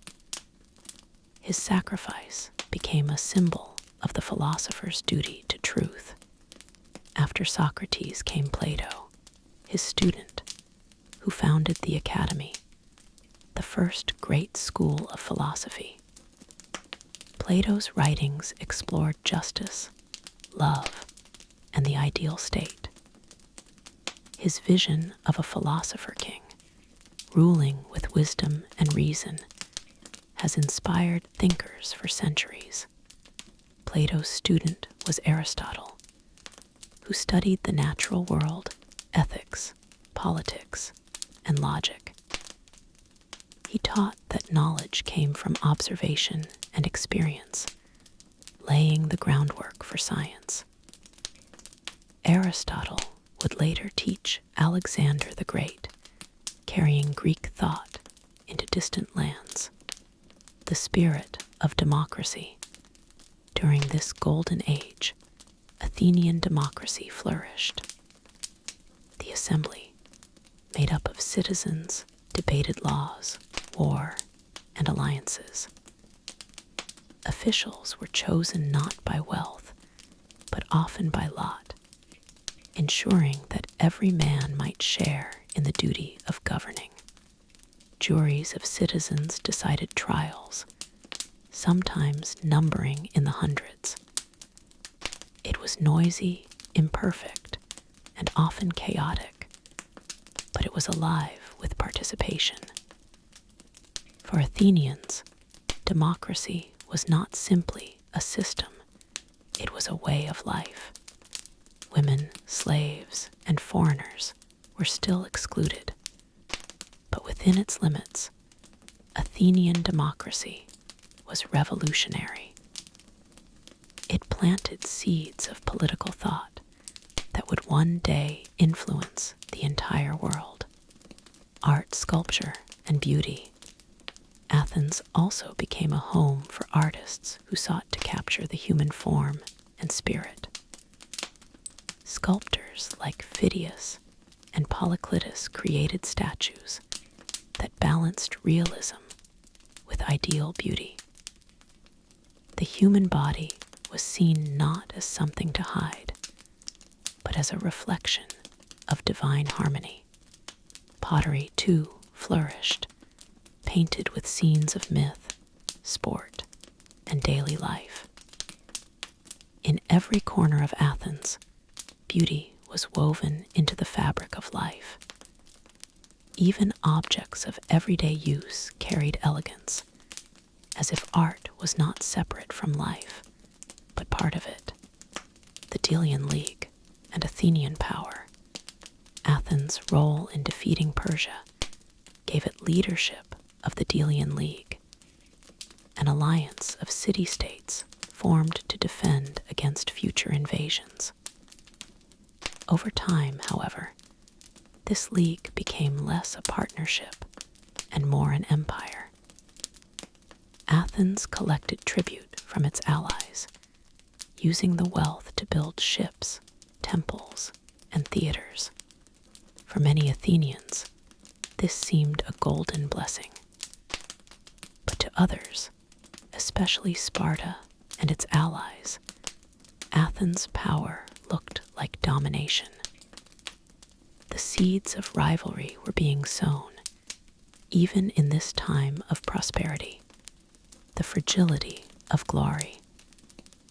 His sacrifice became a symbol of the philosopher's duty to truth. After Socrates came Plato, his student, who founded the Academy, the first great school of philosophy. Plato's writings explored justice, love, and the ideal state. His vision of a philosopher king, ruling with wisdom and reason, has inspired thinkers for centuries. Plato's student was Aristotle, who studied the natural world, ethics, politics, and logic. He taught that knowledge came from observation and experience, laying the groundwork for science. Aristotle would later teach Alexander the Great, carrying Greek thought into distant lands. The spirit of democracy. During this golden age, Athenian democracy flourished. The assembly, made up of citizens, debated laws, war, and alliances. Officials were chosen not by wealth, but often by lot, ensuring that every man might share in the duty of governing. Juries of citizens decided trials, sometimes numbering in the hundreds. It was noisy, imperfect, and often chaotic, but it was alive with participation. For Athenians, democracy was not simply a system, it was a way of life. Women, slaves, and foreigners were still excluded. But within its limits, Athenian democracy was revolutionary. It planted seeds of political thought that would one day influence the entire world. Art, sculpture, and beauty. Athens also became a home for artists who sought to capture the human form and spirit. Sculptors like Phidias and Polykleitos created statues that balanced realism with ideal beauty. The human body was seen not as something to hide, but as a reflection of divine harmony. Pottery, too, flourished, painted with scenes of myth, sport, and daily life. In every corner of Athens, beauty was woven into the fabric of life. Even objects of everyday use carried elegance, as if art was not separate from life, but part of it. The Delian League and Athenian power, Athens' role in defeating Persia, gave it leadership of the Delian League, an alliance of city-states formed to defend against future invasions. Over time, however, this league became less a partnership and more an empire. Athens collected tribute from its allies, using the wealth to build ships, temples, and theaters. For many Athenians, this seemed a golden blessing. But to others, especially Sparta and its allies, Athens' power looked like domination. The seeds of rivalry were being sown, even in this time of prosperity. The fragility of glory.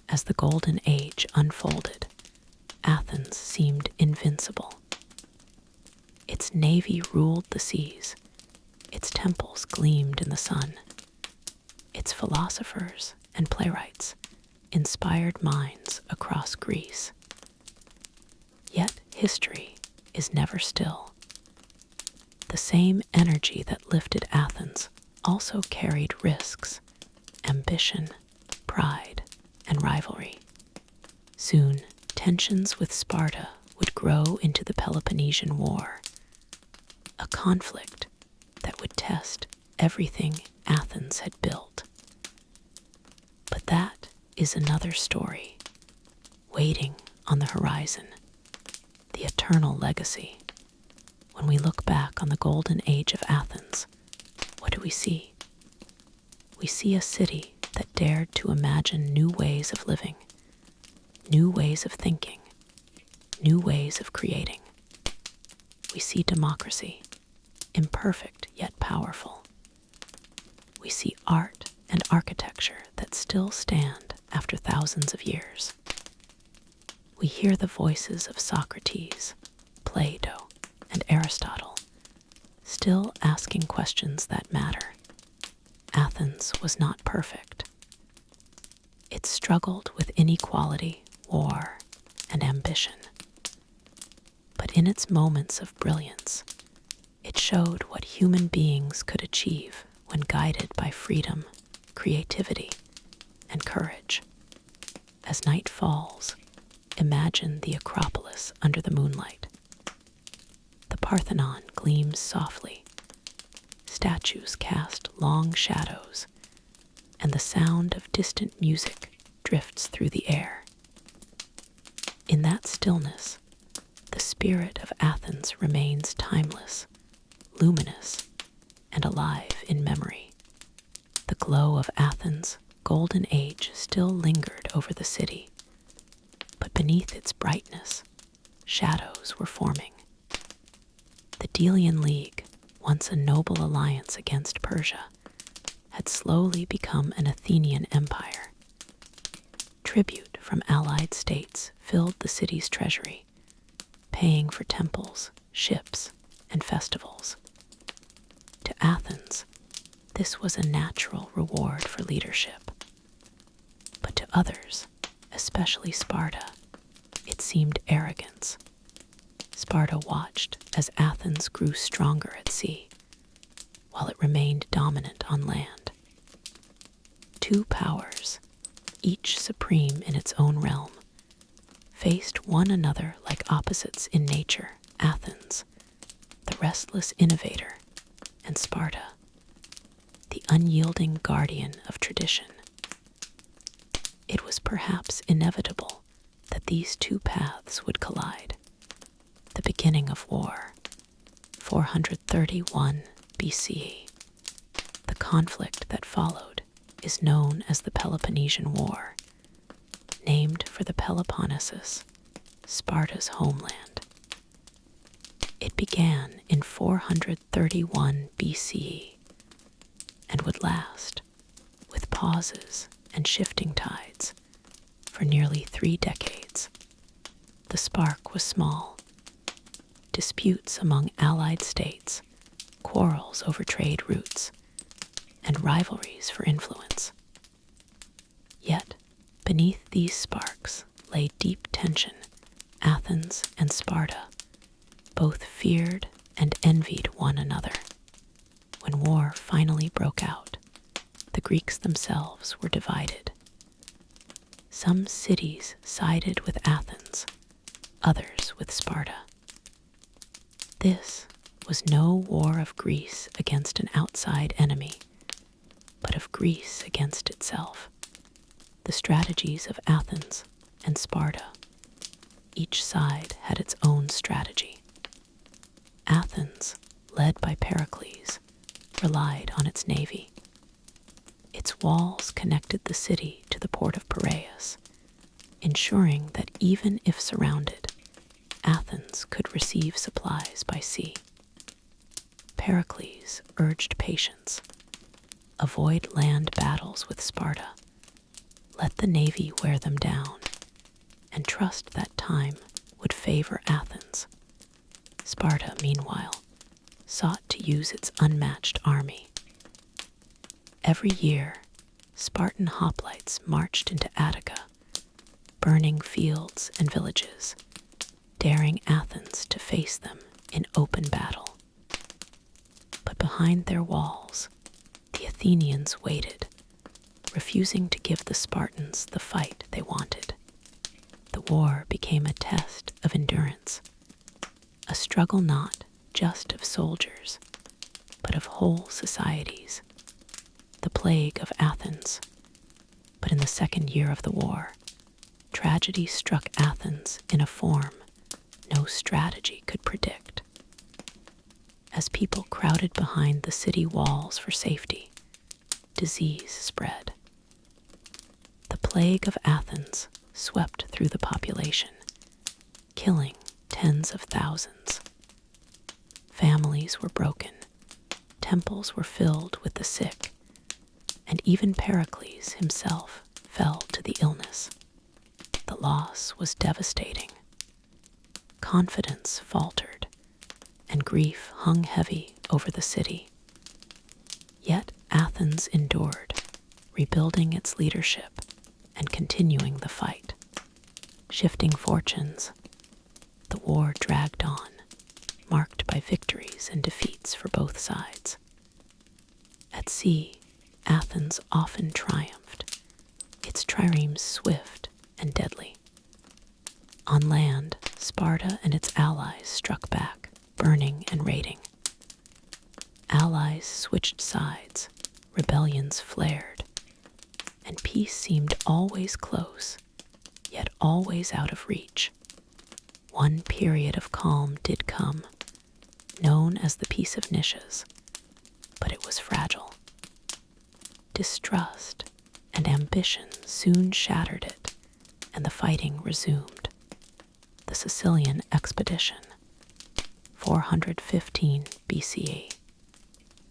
As the Golden Age unfolded, Athens seemed invincible. Its navy ruled the seas, its temples gleamed in the sun, its philosophers and playwrights inspired minds across Greece. Yet history is never still. The same energy that lifted Athens also carried risks, ambition, pride, and rivalry. Soon, tensions with Sparta would grow into the Peloponnesian War, a conflict that would test everything Athens had built. But that is another story, waiting on the horizon, the eternal legacy. When we look back on the golden age of Athens, what do we see? We see a city that dared to imagine new ways of living, new ways of thinking, new ways of creating. We see democracy, imperfect yet powerful. We see art and architecture that still stand after thousands of years. We hear the voices of Socrates, Plato, and Aristotle, still asking questions that matter. Athens was not perfect. It struggled with inequality, war, and ambition. But in its moments of brilliance, it showed what human beings could achieve when guided by freedom, creativity, and courage. As night falls, imagine the Acropolis under the moonlight. The Parthenon gleams softly. Statues cast long shadows, and the sound of distant music drifts through the air. In that stillness, the spirit of Athens remains timeless, luminous, and alive in memory. The glow of Athens' golden age still lingered over the city, but beneath its brightness, shadows were forming. The Delian League, once a noble alliance against Persia, had slowly become an Athenian empire. Tribute from allied states filled the city's treasury, paying for temples, ships, and festivals. To Athens, this was a natural reward for leadership. But to others, especially Sparta, it seemed arrogance. Sparta watched as Athens grew stronger at sea, while it remained dominant on land. Two powers, each supreme in its own realm, faced one another like opposites in nature. Athens, the restless innovator, and Sparta, the unyielding guardian of tradition. It was perhaps inevitable that these two paths would collide. The beginning of war, 431 BCE. The conflict that followed is known as the Peloponnesian War, named for the Peloponnesus, Sparta's homeland. It began in 431 BCE and would last, with pauses and shifting tides, for nearly 3 decades. The spark was small. Disputes among allied states, quarrels over trade routes, and rivalries for influence. Yet, beneath these sparks lay deep tension. Athens and Sparta both feared and envied one another. When war finally broke out, the Greeks themselves were divided. Some cities sided with Athens, others with Sparta. This was no war of Greece against an outside enemy, but of Greece against itself. The strategies of Athens and Sparta. Each side had its own strategy. Athens, led by Pericles, relied on its navy. Its walls connected the city to the port of Piraeus, ensuring that even if surrounded, Athens could receive supplies by sea. Pericles urged patience. Avoid land battles with Sparta. Let the navy wear them down, and trust that time would favor Athens. Sparta, meanwhile, sought to use its unmatched army. Every year, Spartan hoplites marched into Attica, burning fields and villages, daring Athens to face them in open battle. But behind their walls, the Athenians waited, refusing to give the Spartans the fight they wanted. The war became a test of endurance, a struggle not just of soldiers, but of whole societies. The plague of Athens. But in the second year of the war, tragedy struck Athens in a form no strategy could predict. As people crowded behind the city walls for safety, disease spread. The plague of Athens swept through the population, killing tens of thousands. Families were broken, temples were filled with the sick, and even Pericles himself fell to the illness. The loss was devastating. Confidence faltered, and grief hung heavy over the city. Yet Athens endured, rebuilding its leadership and continuing the fight. Shifting fortunes, the war dragged on, marked by victories and defeats for both sides. At sea, Athens often triumphed, its triremes swift and deadly. On land, Sparta and its allies struck back, burning and raiding. Allies switched sides, rebellions flared, and peace seemed always close, yet always out of reach. One period of calm did come, known as the Peace of Nishes, but it was fragile. Distrust and ambition soon shattered it, and the fighting resumed. The Sicilian expedition, 415 BCE.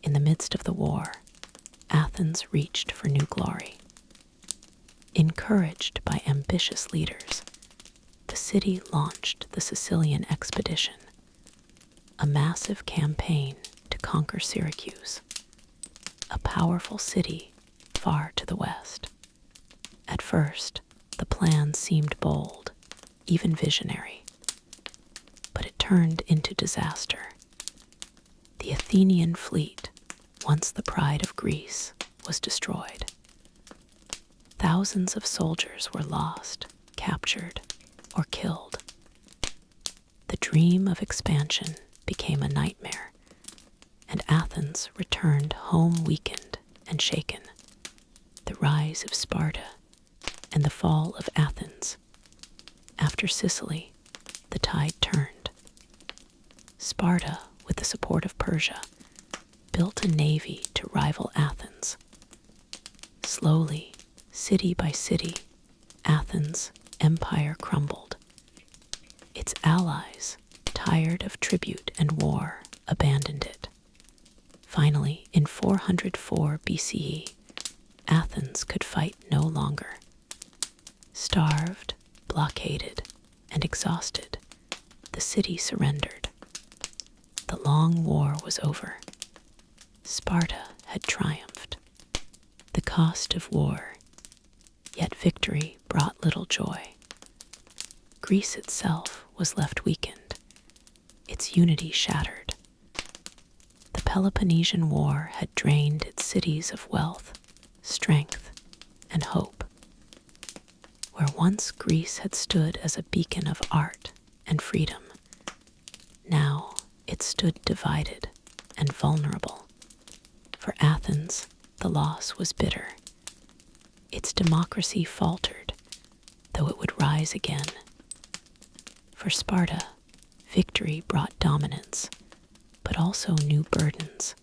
In the midst of the war, Athens reached for new glory. Encouraged by ambitious leaders, the city launched the Sicilian expedition, a massive campaign to conquer Syracuse, a powerful city far to the west. At first, the plan seemed bold, even visionary, but it turned into disaster. The Athenian fleet, once the pride of Greece, was destroyed. Thousands of soldiers were lost, captured, or killed. The dream of expansion became a nightmare, and Athens returned home weakened and shaken. The rise of Sparta and the fall of Athens. After Sicily, the tide turned. Sparta, with the support of Persia, built a navy to rival Athens. Slowly, city by city, Athens' empire crumbled. Its allies, tired of tribute and war, abandoned it. Finally, in 404 BCE, Athens could fight no longer. Starved, blockaded, and exhausted, the city surrendered. The long war was over. Sparta had triumphed. The cost of war, yet victory brought little joy. Greece itself was left weakened, its unity shattered. The Peloponnesian War had drained its cities of wealth, strength, and hope. Where once Greece had stood as a beacon of art and freedom, now it stood divided and vulnerable. For Athens, the loss was bitter. Its democracy faltered, though it would rise again. For Sparta, victory brought dominance, but also new burdens.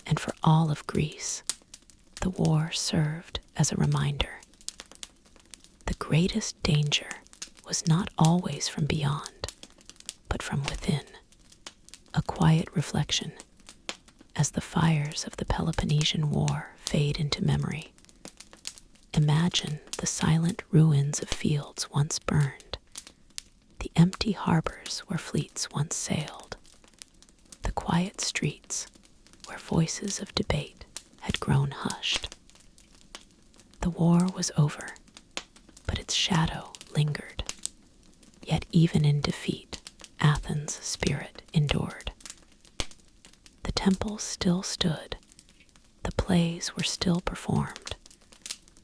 And for all of Greece, the war served as a reminder. The greatest danger was not always from beyond, but from within. A quiet reflection as the fires of the Peloponnesian War fade into memory. Imagine the silent ruins of fields once burned, the empty harbors where fleets once sailed, the quiet streets where voices of debate had grown hushed. The war was over, but its shadow lingered. Yet even in defeat, Athens' spirit endured. The temples still stood, the plays were still performed,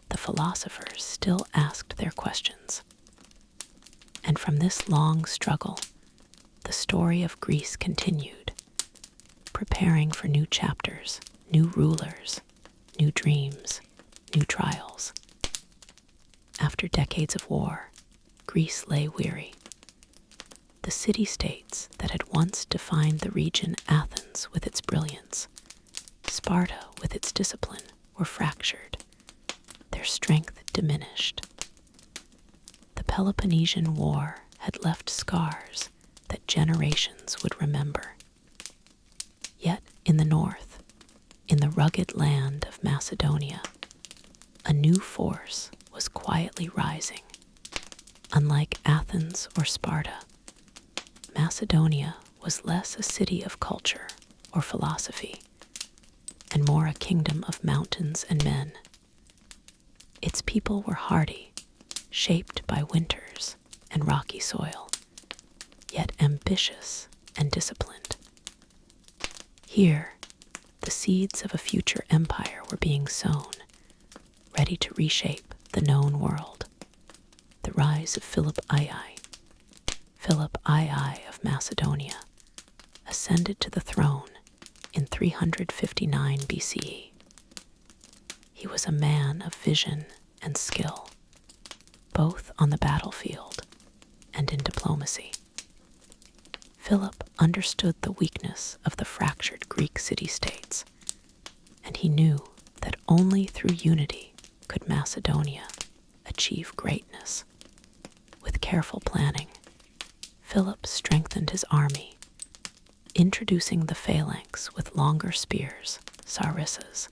the philosophers still asked their questions. And from this long struggle, the story of Greece continued, preparing for new chapters, new rulers, new dreams, new trials. After decades of war, Greece lay weary. The city-states that had once defined the region, Athens with its brilliance, Sparta with its discipline, were fractured, their strength diminished. The Peloponnesian War had left scars that generations would remember. Yet in the north, in the rugged land of Macedonia, a new force was quietly rising. Unlike Athens or Sparta, Macedonia was less a city of culture or philosophy, and more a kingdom of mountains and men. Its people were hardy, shaped by winters and rocky soil, yet ambitious and disciplined. Here, the seeds of a future empire were being sown, ready to reshape the known world. The rise of Philip II of Macedonia, ascended to the throne in 359 BCE. He was a man of vision and skill, both on the battlefield and in diplomacy. Philip understood the weakness of the fractured Greek city-states, and he knew that only through unity could Macedonia achieve greatness. With careful planning, Philip strengthened his army, introducing the phalanx with longer spears, sarissas,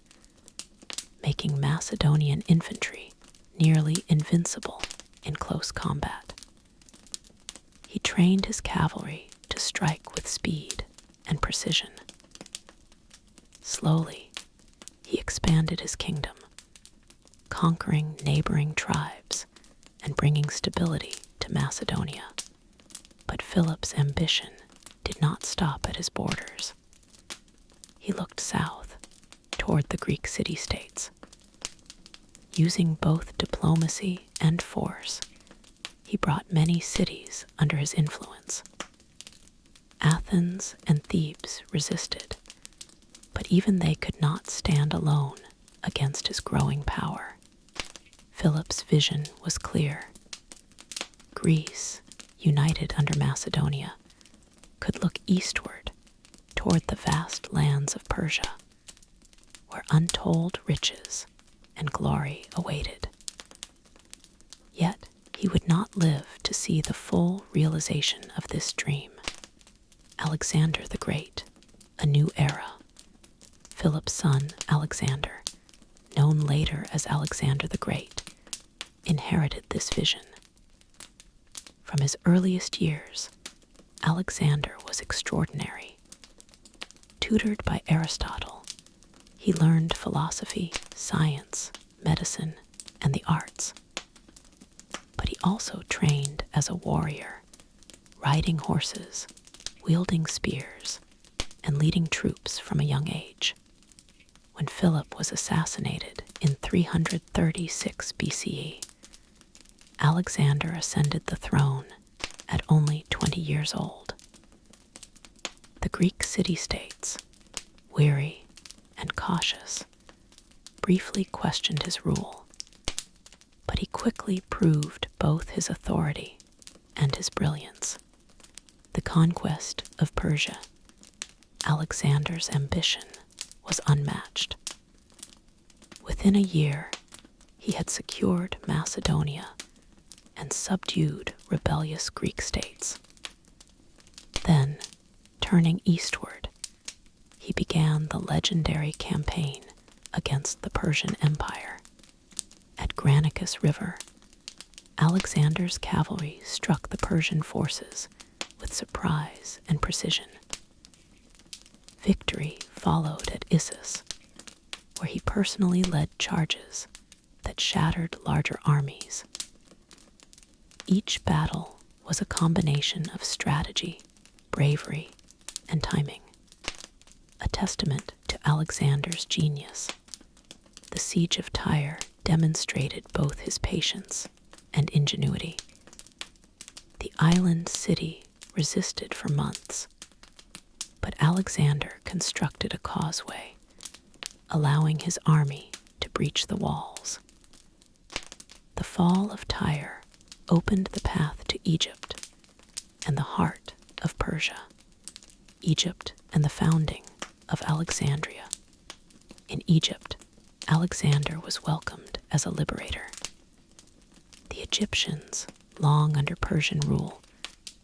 making Macedonian infantry nearly invincible in close combat. He trained his cavalry to strike with speed and precision. Slowly, he expanded his kingdom, conquering neighboring tribes and bringing stability to Macedonia. But Philip's ambition did not stop at his borders. He looked south, toward the Greek city-states. Using both diplomacy and force, he brought many cities under his influence. Athens and Thebes resisted, but even they could not stand alone against his growing power. Philip's vision was clear. Greece, united under Macedonia, could look eastward toward the vast lands of Persia, where untold riches and glory awaited. Yet he would not live to see the full realization of this dream. Alexander the Great, a new era. Philip's son, Alexander, known later as Alexander the Great, inherited this vision. From his earliest years, Alexander was extraordinary. Tutored by Aristotle, he learned philosophy, science, medicine, and the arts. But he also trained as a warrior, riding horses, wielding spears, and leading troops from a young age. When Philip was assassinated in 336 BCE, Alexander ascended the throne at only 20 years old. The Greek city-states, weary and cautious, briefly questioned his rule, but he quickly proved both his authority and his brilliance. The conquest of Persia, Alexander's ambition was unmatched. Within a year, he had secured Macedonia and subdued rebellious Greek states. Then, turning eastward, he began the legendary campaign against the Persian Empire. At Granicus River, Alexander's cavalry struck the Persian forces with surprise and precision. Victory followed at Issus, where he personally led charges that shattered larger armies. Each battle was a combination of strategy, bravery, and timing, a testament to Alexander's genius. The siege of Tyre demonstrated both his patience and ingenuity. The island city resisted for months, but Alexander constructed a causeway, allowing his army to breach the walls. The fall of Tyre opened the path to Egypt and the heart of Persia, Egypt and the founding of Alexandria. In Egypt, Alexander was welcomed as a liberator. The Egyptians, long under Persian rule,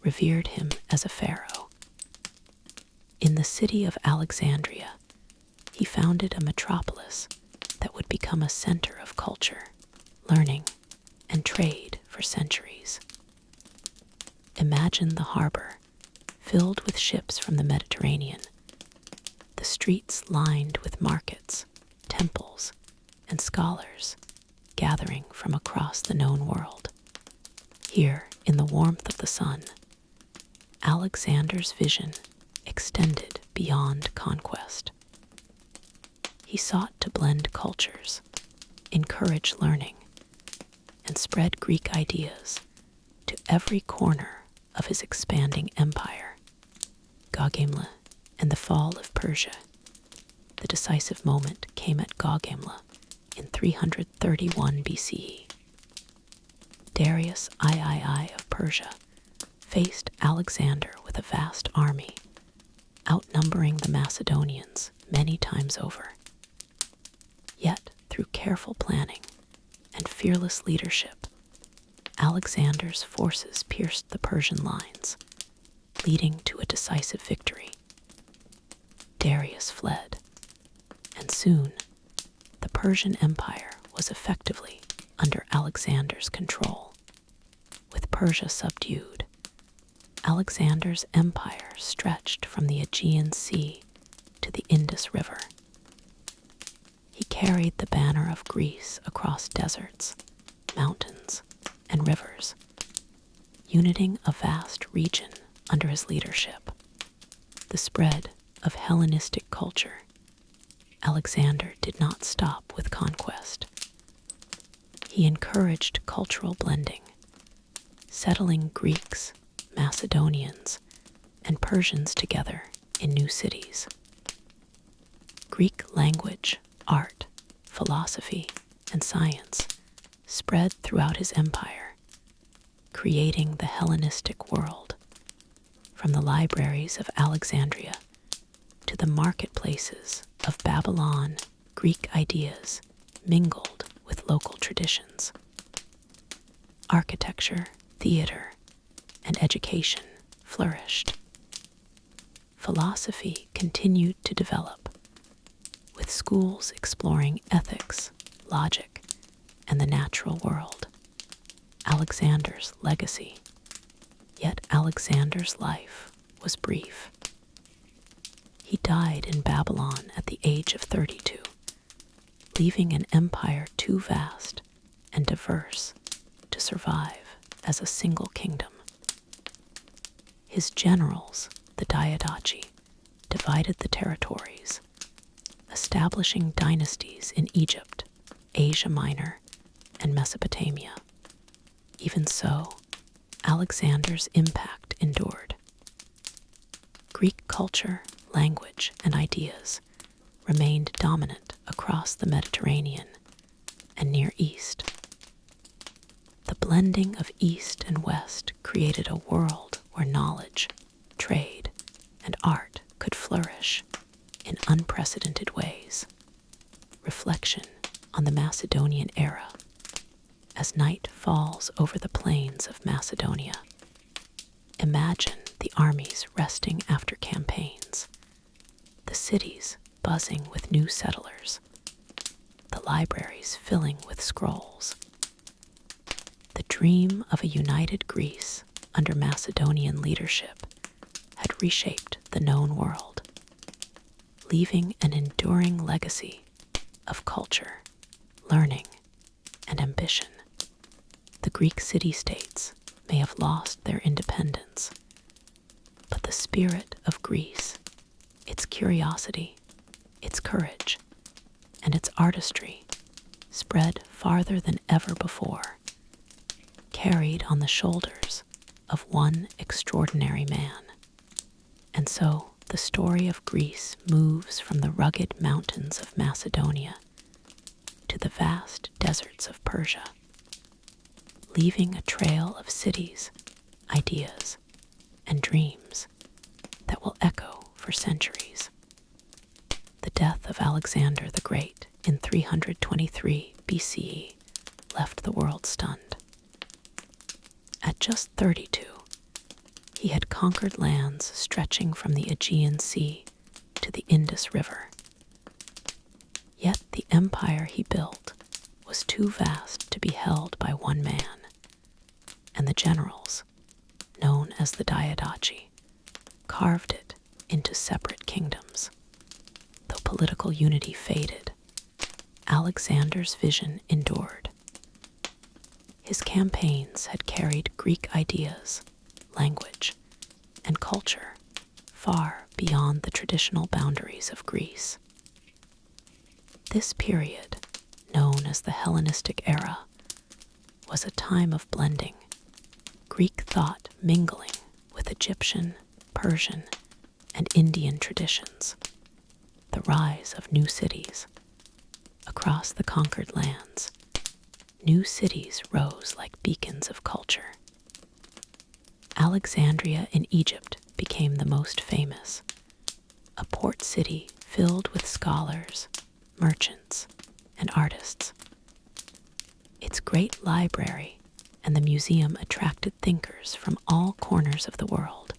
revered him as a pharaoh. In the city of Alexandria, he founded a metropolis that would become a center of culture, learning, and trade for centuries. Imagine the harbor, filled with ships from the Mediterranean, the streets lined with markets, temples, and scholars gathering from across the known world. Here, in the warmth of the sun, Alexander's vision extended beyond conquest. He sought to blend cultures, encourage learning, and spread Greek ideas to every corner of his expanding empire. Gaugamela and the fall of Persia. The decisive moment came at Gaugamela in 331 BCE. Darius III of Persia faced Alexander with a vast army, outnumbering the Macedonians many times over. Yet, through careful planning and fearless leadership, Alexander's forces pierced the Persian lines, leading to a decisive victory. Darius fled, and soon the Persian Empire was effectively under Alexander's control. With Persia subdued, Alexander's empire stretched from the Aegean Sea to the Indus River. He carried the banner of Greece across deserts, mountains, and rivers, uniting a vast region under his leadership. The spread of Hellenistic culture. Alexander did not stop with conquest. He encouraged cultural blending, settling Greeks, Macedonians, and Persians together in new cities. Greek language, art, philosophy, and science spread throughout his empire, creating the Hellenistic world. From the libraries of Alexandria to the marketplaces of Babylon, Greek ideas mingled with local traditions. Architecture, theater, and education flourished. Philosophy continued to develop, with schools exploring ethics, logic, and the natural world. Alexander's legacy. Yet Alexander's life was brief. He died in Babylon at the age of 32, leaving an empire too vast and diverse to survive as a single kingdom. His generals, the Diadochi, divided the territories, establishing dynasties in Egypt, Asia Minor, and Mesopotamia. Even so, Alexander's impact endured. Greek culture, language, and ideas remained dominant across the Mediterranean and Near East. The blending of East and West created a world where knowledge, trade, and art could flourish in unprecedented ways. Reflection on the Macedonian era. As night falls over the plains of Macedonia, imagine the armies resting after campaigns, the cities buzzing with new settlers, the libraries filling with scrolls. The dream of a united Greece under Macedonian leadership had reshaped the known world, leaving an enduring legacy of culture, learning, and ambition. The Greek city-states may have lost their independence, but the spirit of Greece, its curiosity, its courage, and its artistry spread farther than ever before, carried on the shoulders of one extraordinary man. And so the story of Greece moves from the rugged mountains of Macedonia to the vast deserts of Persia, leaving a trail of cities, ideas, and dreams that will echo for centuries. The death of Alexander the Great in 323 BCE left the world stunned. At just 32, he had conquered lands stretching from the Aegean Sea to the Indus River. Yet the empire he built was too vast to be held by one man, and the generals, known as the Diadochi, carved it into separate kingdoms. Though political unity faded, Alexander's vision endured. His campaigns had carried Greek ideas, language, and culture far beyond the traditional boundaries of Greece. This period, known as the Hellenistic era, was a time of blending, Greek thought mingling with Egyptian, Persian, and Indian traditions. The rise of new cities. Across the conquered lands, new cities rose like beacons of culture. Alexandria in Egypt became the most famous, a port city filled with scholars, merchants, and artists. Its great library and the museum attracted thinkers from all corners of the world,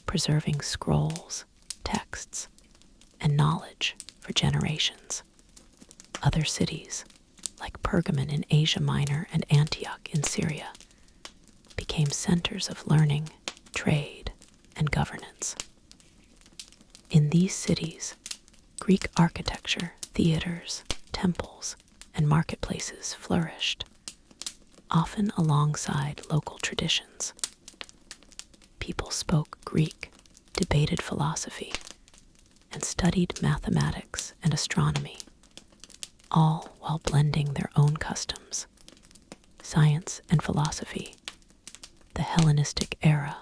preserving scrolls, texts, and knowledge for generations. Other cities, like Pergamon in Asia Minor and Antioch in Syria, became centers of learning, trade, and governance. In these cities, Greek architecture, theaters, temples, and marketplaces flourished, often alongside local traditions. People spoke Greek, debated philosophy, and studied mathematics and astronomy, all while blending their own customs, science and philosophy. The Hellenistic era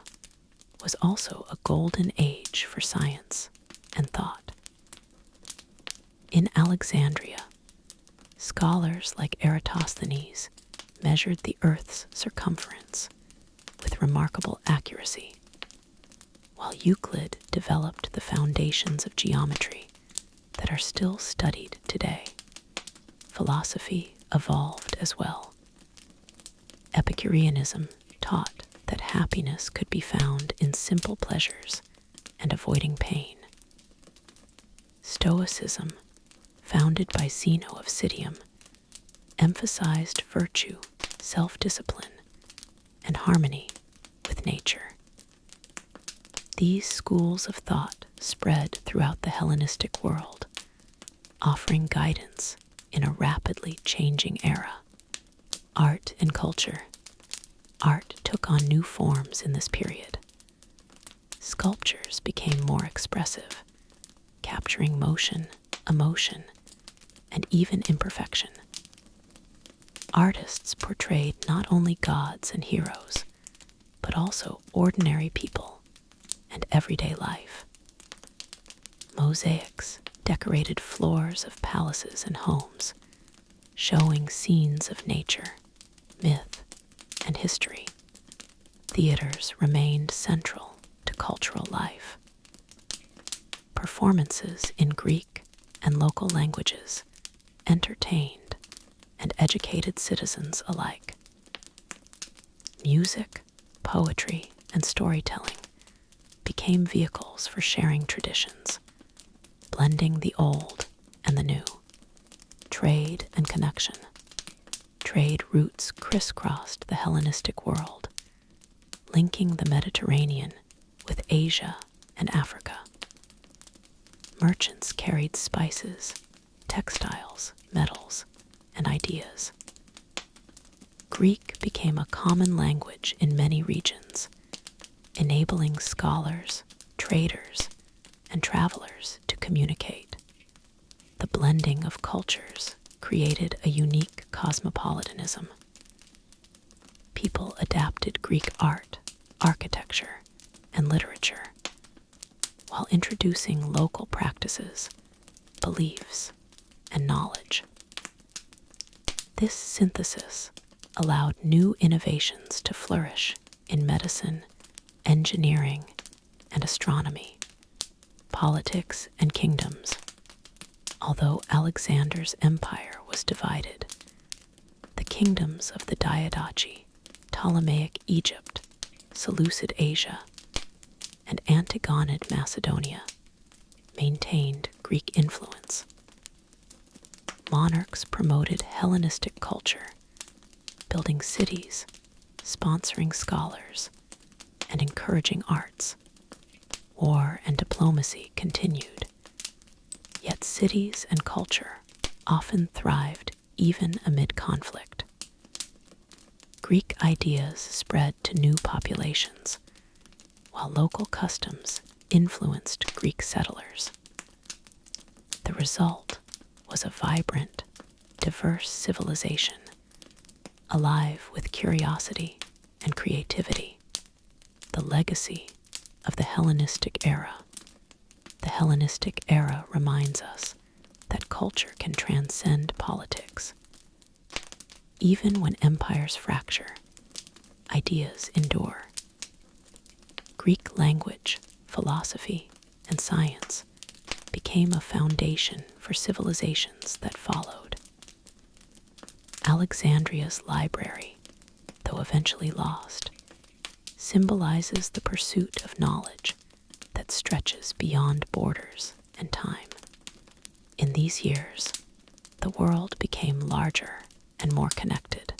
was also a golden age for science and thought. In Alexandria, scholars like Eratosthenes measured the Earth's circumference with remarkable accuracy, while Euclid developed the foundations of geometry that are still studied today. Philosophy evolved as well. Epicureanism taught that happiness could be found in simple pleasures and avoiding pain. Stoicism, founded by Zeno of Citium, emphasized virtue, self-discipline, and harmony with nature. These schools of thought spread throughout the Hellenistic world, offering guidance in a rapidly changing era. Art and culture. Art took on new forms in this period. Sculptures became more expressive, capturing motion, emotion, and even imperfection. Artists portrayed not only gods and heroes, but also ordinary people and everyday life. Mosaics decorated floors of palaces and homes, showing scenes of nature, myth, and history, theaters remained central to cultural life. Performances in Greek and local languages entertained and educated citizens alike. Music, poetry, and storytelling became vehicles for sharing traditions, blending the old and the new. Trade and connection. Trade routes crisscrossed the Hellenistic world, linking the Mediterranean with Asia and Africa. Merchants carried spices, textiles, metals, and ideas. Greek became a common language in many regions, enabling scholars, traders, and travelers to communicate. The blending of cultures created a unique cosmopolitanism. People adapted Greek art, architecture, and literature, while introducing local practices, beliefs, and knowledge. This synthesis allowed new innovations to flourish in medicine, engineering, and astronomy, politics, and kingdoms. Although Alexander's empire was divided, the kingdoms of the Diadochi, Ptolemaic Egypt, Seleucid Asia, and Antigonid Macedonia maintained Greek influence. Monarchs promoted Hellenistic culture, building cities, sponsoring scholars, and encouraging arts. War and diplomacy continued, yet cities and culture often thrived even amid conflict. Greek ideas spread to new populations, while local customs influenced Greek settlers. The result was a vibrant, diverse civilization, alive with curiosity and creativity, the legacy of the Hellenistic era. The Hellenistic era reminds us that culture can transcend politics. Even when empires fracture, ideas endure. Greek language, philosophy, and science became a foundation for civilizations that followed. Alexandria's library, though eventually lost, symbolizes the pursuit of knowledge that stretches beyond borders and time. In these years, the world became larger and more connected.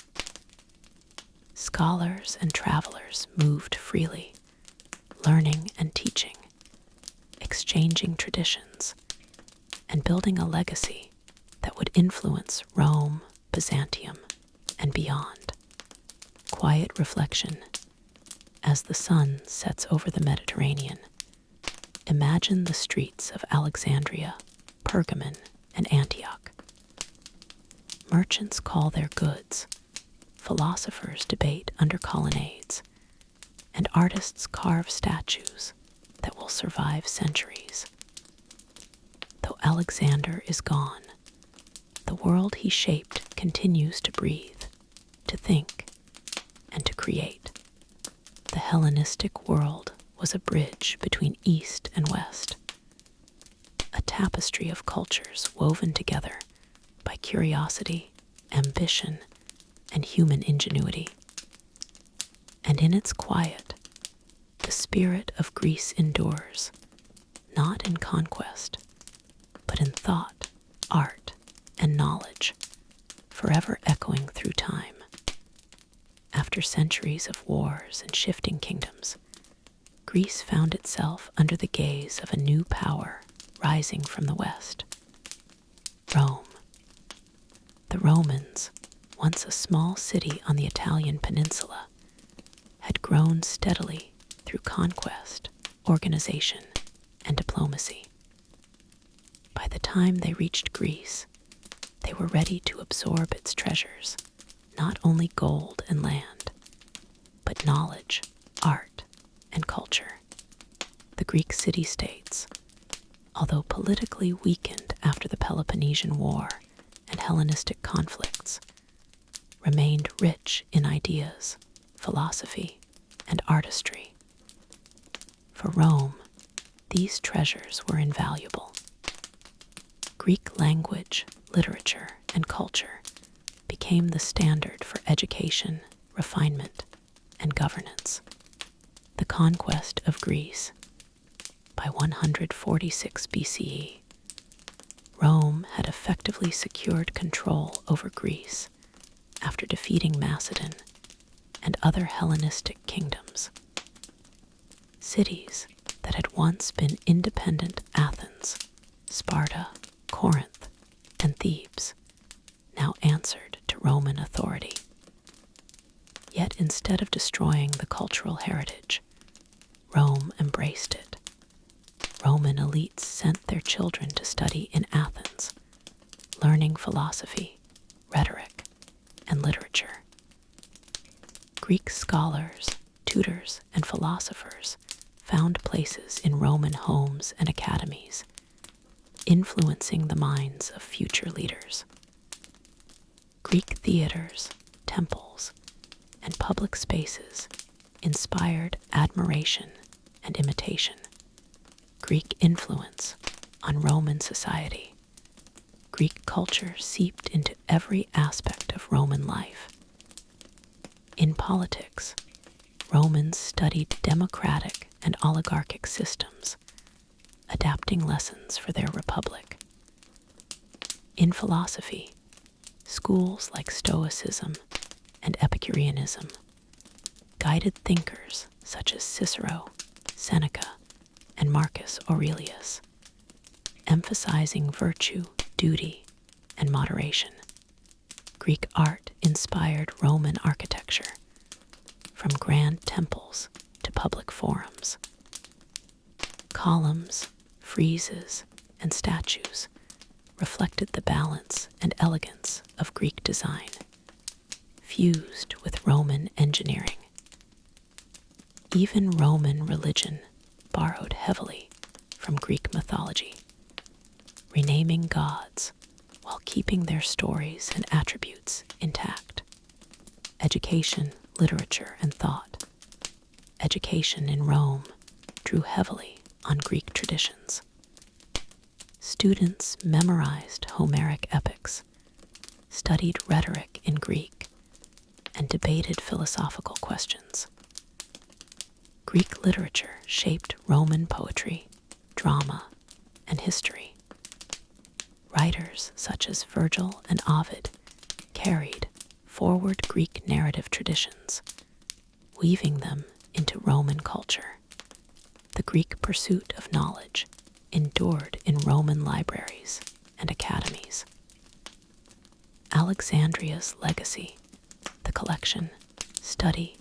Scholars and travelers moved freely, learning and teaching, exchanging traditions, and building a legacy that would influence Rome, Byzantium, and beyond. Quiet reflection. As the sun sets over the Mediterranean, imagine the streets of Alexandria, Pergamon, and Antioch. Merchants call their goods, philosophers debate under colonnades, and artists carve statues that will survive centuries. Though Alexander is gone, the world he shaped continues to breathe, to think, and to create. The Hellenistic world was a bridge between East and West, a tapestry of cultures woven together by curiosity, ambition, and human ingenuity. And in its quiet, the spirit of Greece endures, not in conquest, but in thought, art, and knowledge, forever echoing through time. After centuries of wars and shifting kingdoms, Greece found itself under the gaze of a new power rising from the west. Rome. The Romans, once a small city on the Italian peninsula, had grown steadily through conquest, organization, and diplomacy. By the time they reached Greece, they were ready to absorb its treasures, not only gold and land, but knowledge, art, and culture. The Greek city-states, although politically weakened after the Peloponnesian War and Hellenistic conflicts, remained rich in ideas, philosophy, and artistry. For Rome, these treasures were invaluable. Greek language, literature, and culture became the standard for education, refinement, and governance. The conquest of Greece. By 146 BCE, Rome had effectively secured control over Greece after defeating Macedon and other Hellenistic kingdoms. Cities that had once been independent Athens, Sparta, Corinth, and Thebes now answered to Roman authority. Yet instead of destroying the cultural heritage, Rome embraced it. Roman elites sent their children to study in Athens, learning philosophy, rhetoric, and literature. Greek scholars, tutors, and philosophers found places in Roman homes and academies, influencing the minds of future leaders. Greek theaters, temples, and public spaces inspired admiration and imitation. Greek influence on Roman society. Greek culture seeped into every aspect of Roman life. In politics, Romans studied democratic and oligarchic systems, adapting lessons for their republic. In philosophy, schools like Stoicism and Epicureanism guided thinkers such as Cicero, Seneca, and Marcus Aurelius, emphasizing virtue, duty, and moderation. Greek art inspired Roman architecture, from grand temples to public forums. Columns, friezes, and statues reflected the balance and elegance of Greek design, fused with Roman engineering. Even Roman religion borrowed heavily from Greek mythology, renaming gods while keeping their stories and attributes intact. Education, literature, and thought. Education in Rome drew heavily on Greek traditions. Students memorized Homeric epics, studied rhetoric in Greek, and debated philosophical questions. Greek literature shaped Roman poetry, drama, and history. Writers such as Virgil and Ovid carried forward Greek narrative traditions, weaving them into Roman culture. The Greek pursuit of knowledge endured in Roman libraries and academies. Alexandria's legacy, the collection, study,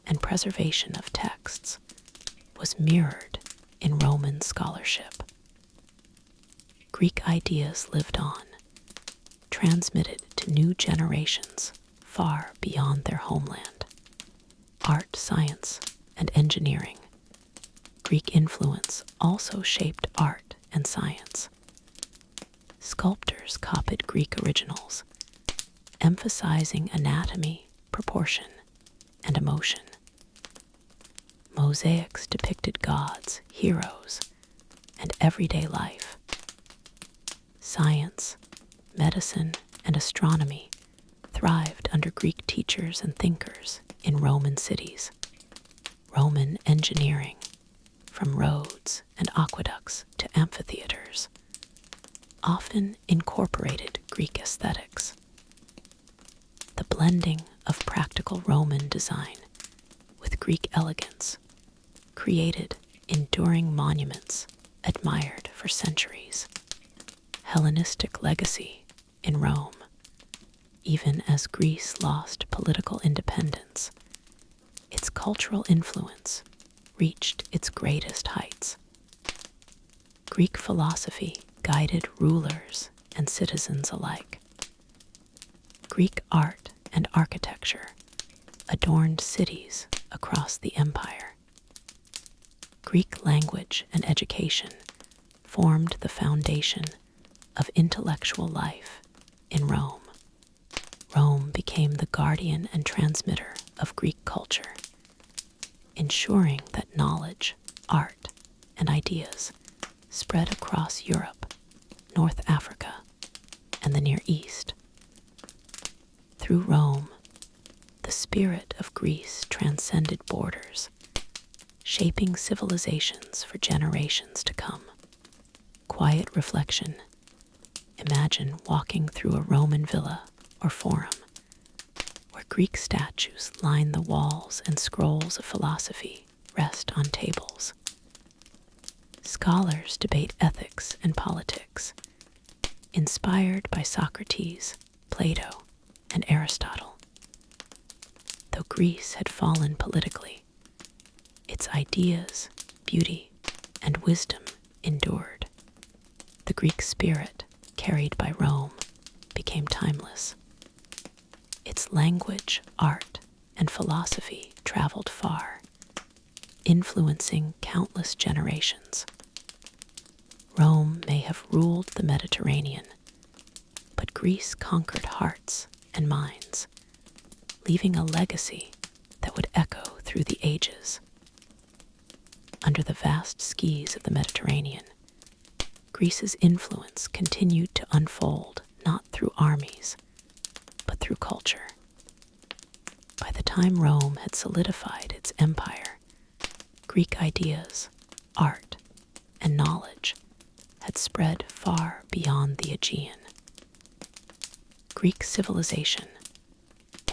and preservation of texts, was mirrored in Roman scholarship. Greek ideas lived on, transmitted to new generations far beyond their homeland. Art, science, and engineering. Greek influence also shaped art and science. Sculptors copied Greek originals, emphasizing anatomy, proportion, and emotion. Mosaics depicted gods, heroes, and everyday life. Science, medicine, and astronomy thrived under Greek teachers and thinkers in Roman cities. Roman engineering, from roads and aqueducts to amphitheaters, often incorporated Greek aesthetics. The blending of practical Roman design with Greek elegance created enduring monuments admired for centuries. Hellenistic legacy in Rome. Even as Greece lost political independence, its cultural influence reached its greatest heights. Greek philosophy guided rulers and citizens alike. Greek art and architecture adorned cities across the empire. Greek language and education formed the foundation of intellectual life in Rome. Rome became the guardian and transmitter of Greek culture, ensuring that knowledge, art, and ideas spread across Europe, North Africa, and the Near East. Through Rome, the spirit of Greece transcended borders, shaping civilizations for generations to come. Quiet reflection. Imagine walking through a Roman villa or forum, where Greek statues line the walls and scrolls of philosophy rest on tables. Scholars debate ethics and politics, inspired by Socrates, Plato, and Aristotle. Though Greece had fallen politically, its ideas, beauty, and wisdom endured. The Greek spirit, carried by Rome, became timeless. Its language, art, and philosophy traveled far, influencing countless generations. Rome may have ruled the Mediterranean, but Greece conquered hearts and minds, leaving a legacy that would echo through the ages. Under the vast skies of the Mediterranean, Greece's influence continued to unfold not through armies, but through culture. By the time Rome had solidified its empire, Greek ideas, art, and knowledge had spread far beyond the Aegean. Greek civilization,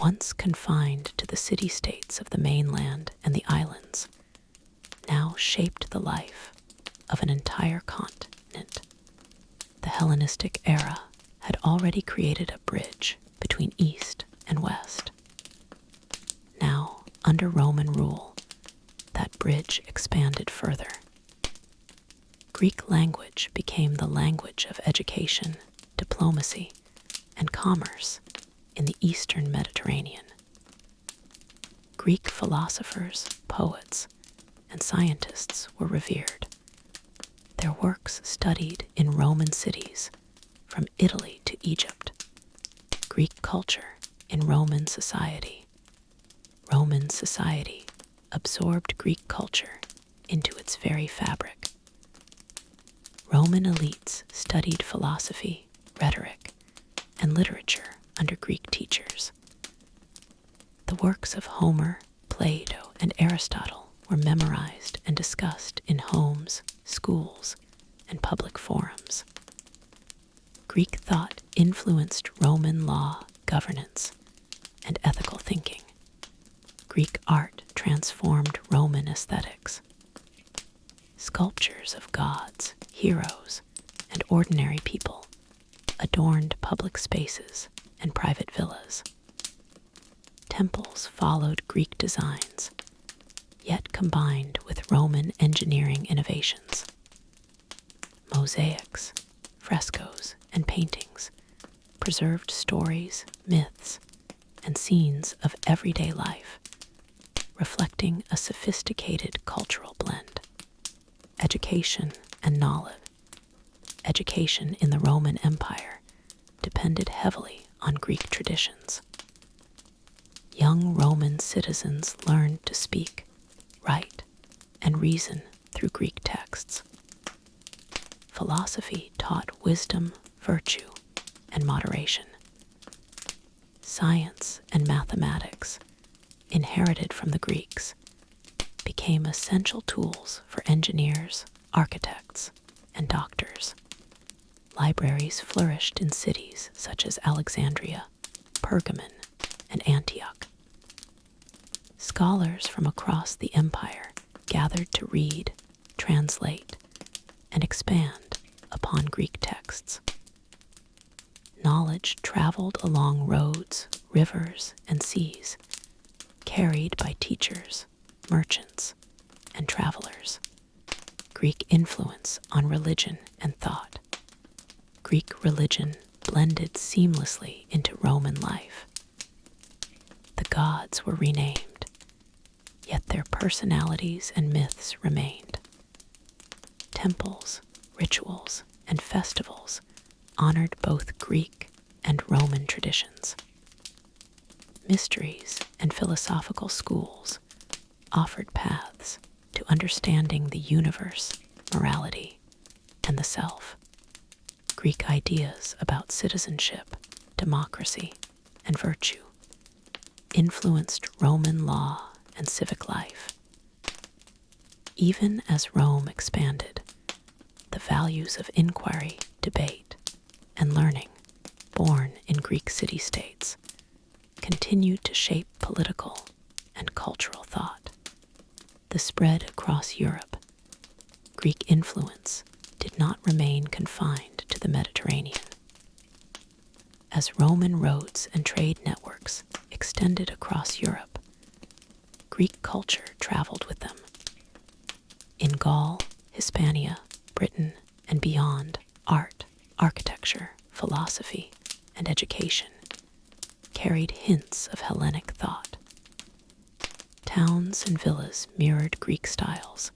once confined to the city-states of the mainland and the islands, now shaped the life of an entire continent. The Hellenistic era had already created a bridge between East and West. Now, under Roman rule, that bridge expanded further. Greek language became the language of education, diplomacy, and commerce in the Eastern Mediterranean. Greek philosophers, poets, and scientists were revered, their works studied in Roman cities, from Italy to Egypt. Greek culture in Roman society. Roman society absorbed Greek culture into its very fabric. Roman elites studied philosophy, rhetoric, and literature under Greek teachers. The works of Homer, Plato, and Aristotle were memorized and discussed in homes, schools, and public forums. Greek thought influenced Roman law, governance, and ethical thinking. Greek art transformed Roman aesthetics. Sculptures of gods, heroes, and ordinary people adorned public spaces and private villas. Temples followed Greek designs, yet combined with Roman engineering innovations. Mosaics, frescoes, and paintings preserved stories, myths, and scenes of everyday life, reflecting a sophisticated cultural blend. Education and knowledge. Education in the Roman Empire depended heavily on Greek traditions. Young Roman citizens learned to speak, write, and reason through Greek texts. Philosophy taught wisdom, virtue, and moderation. Science and mathematics, inherited from the Greeks, became essential tools for engineers, architects, and doctors. Libraries flourished in cities such as Alexandria, Pergamon, and Antioch. Scholars from across the empire gathered to read, translate, and expand upon Greek texts. Knowledge traveled along roads, rivers, and seas, carried by teachers, merchants, and travelers. Greek influence on religion and thought. Greek religion blended seamlessly into Roman life. The gods were renamed, yet their personalities and myths remained. Temples, rituals, and festivals honored both Greek and Roman traditions. Mysteries and philosophical schools offered paths to understanding the universe, morality, and the self. Greek ideas about citizenship, democracy, and virtue influenced Roman law and civic life. Even as Rome expanded, the values of inquiry, debate, and learning, born in Greek city-states, continued to shape political and cultural thought. The spread across Europe, Greek influence did not remain confined to the Mediterranean. As Roman roads and trade networks extended across Europe, Greek culture traveled with them. In Gaul, Hispania, Britain, and beyond, art, architecture, philosophy, and education carried hints of Hellenic thought. Towns and villas mirrored Greek styles,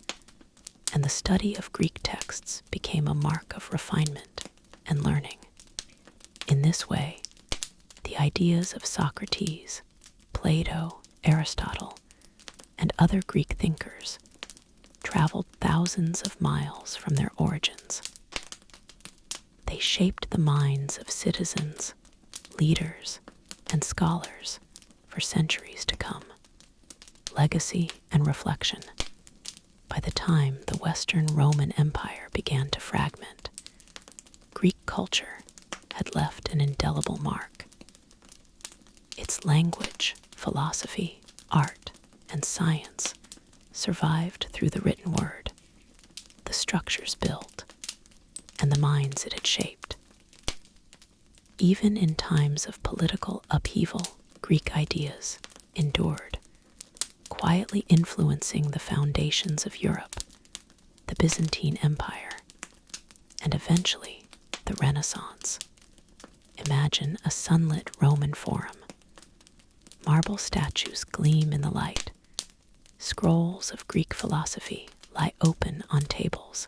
and the study of Greek texts became a mark of refinement and learning. In this way, the ideas of Socrates, Plato, Aristotle, and other Greek thinkers traveled thousands of miles from their origins. They shaped the minds of citizens, leaders, and scholars for centuries to come. Legacy and reflection. By the time the Western Roman Empire began to fragment, Greek culture had left an indelible mark. Its language, philosophy, art, and science survived through the written word, the structures built, and the minds it had shaped. Even in times of political upheaval, Greek ideas endured, quietly influencing the foundations of Europe, the Byzantine Empire, and eventually the Renaissance. Imagine a sunlit Roman forum. Marble statues gleam in the light. Scrolls of Greek philosophy lie open on tables,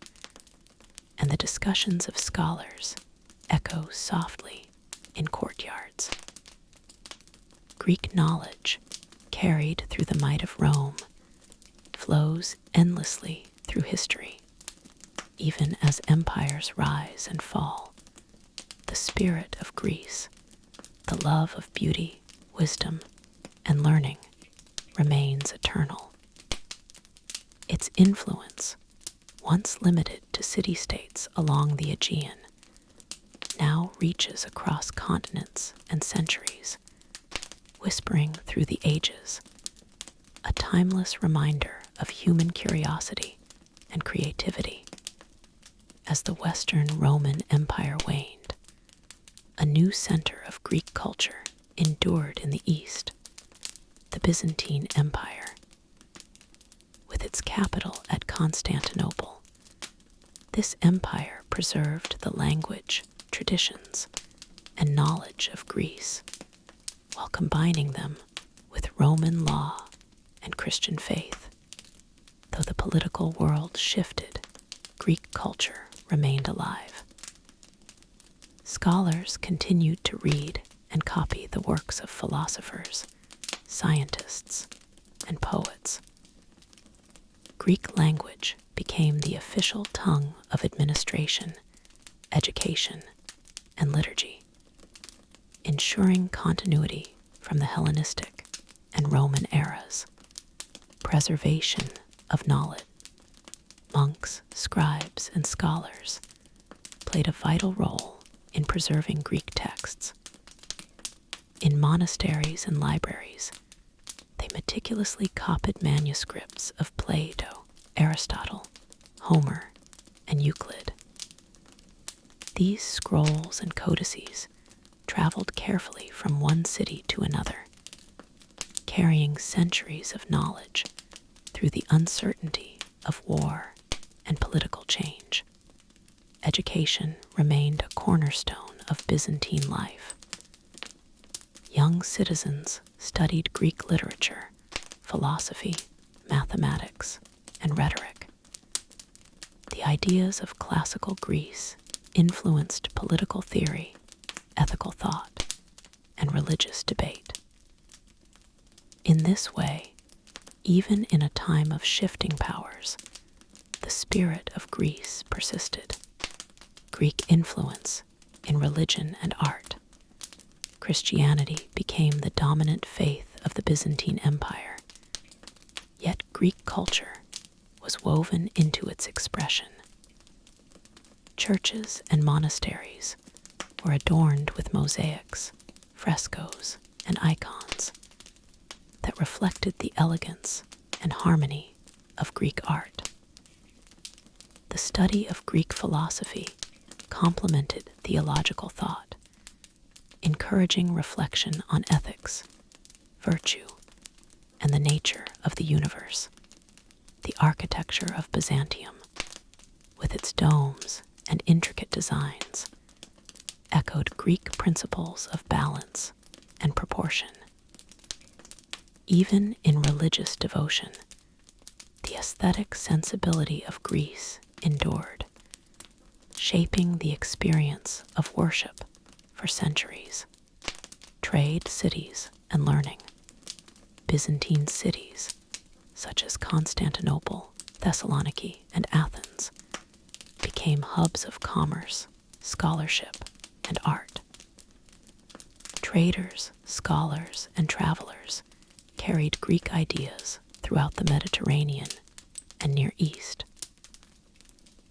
and the discussions of scholars echo softly in courtyards. Greek knowledge, carried through the might of Rome, flows endlessly through history. Even as empires rise and fall, the spirit of Greece, the love of beauty, wisdom, and learning, remains eternal. Its influence, once limited to city-states along the Aegean, now reaches across continents and centuries, whispering through the ages, a timeless reminder of human curiosity and creativity. As the Western Roman Empire waned, a new center of Greek culture endured in the East, the Byzantine Empire. With its capital at Constantinople, this empire preserved the language, traditions, and knowledge of Greece, while combining them with Roman law and Christian faith. Though the political world shifted, Greek culture remained alive. Scholars continued to read and copy the works of philosophers, scientists, and poets. Greek language became the official tongue of administration, education, and liturgy, ensuring continuity from the Hellenistic and Roman eras. Preservation of knowledge. Monks, scribes, and scholars played a vital role in preserving Greek texts. In monasteries and libraries, they meticulously copied manuscripts of Plato, Aristotle, Homer, and Euclid. These scrolls and codices traveled carefully from one city to another, carrying centuries of knowledge through the uncertainty of war and political change. Education remained a cornerstone of Byzantine life. Young citizens studied Greek literature, philosophy, mathematics, and rhetoric. The ideas of classical Greece influenced political theory, ethical thought, and religious debate. In this way, even in a time of shifting powers, the spirit of Greece persisted. Greek influence in religion and art. Christianity became the dominant faith of the Byzantine Empire, yet Greek culture was woven into its expression. Churches and monasteries were adorned with mosaics, frescoes, and icons that reflected the elegance and harmony of Greek art. The study of Greek philosophy complemented theological thought, encouraging reflection on ethics, virtue, and the nature of the universe. The architecture of Byzantium, with its domes and intricate designs, echoed Greek principles of balance and proportion. Even in religious devotion, the aesthetic sensibility of Greece endured, shaping the experience of worship for centuries. Trade cities and learning. Byzantine cities, such as Constantinople, Thessaloniki, and Athens, became hubs of commerce, scholarship, and art. Traders, scholars, and travelers carried Greek ideas throughout the Mediterranean and Near East.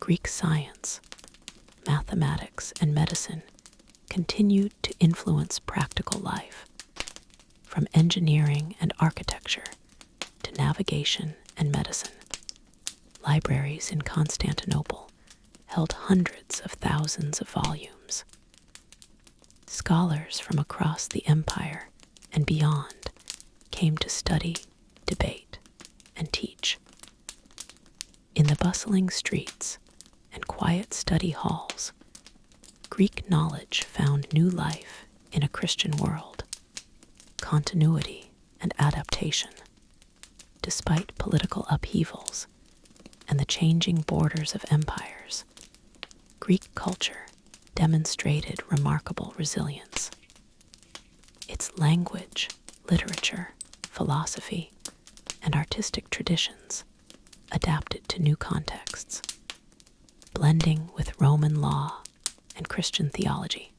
Greek science, mathematics, and medicine continued to influence practical life, from engineering and architecture to navigation and medicine. Libraries in Constantinople held hundreds of thousands of volumes. Scholars from across the empire and beyond came to study, debate, and teach. In the bustling streets and quiet study halls, Greek knowledge found new life in a Christian world, continuity and adaptation. Despite political upheavals and the changing borders of empires, Greek culture demonstrated remarkable resilience. Its language, literature, philosophy, and artistic traditions adapted to new contexts, blending with Roman law and Christian theology.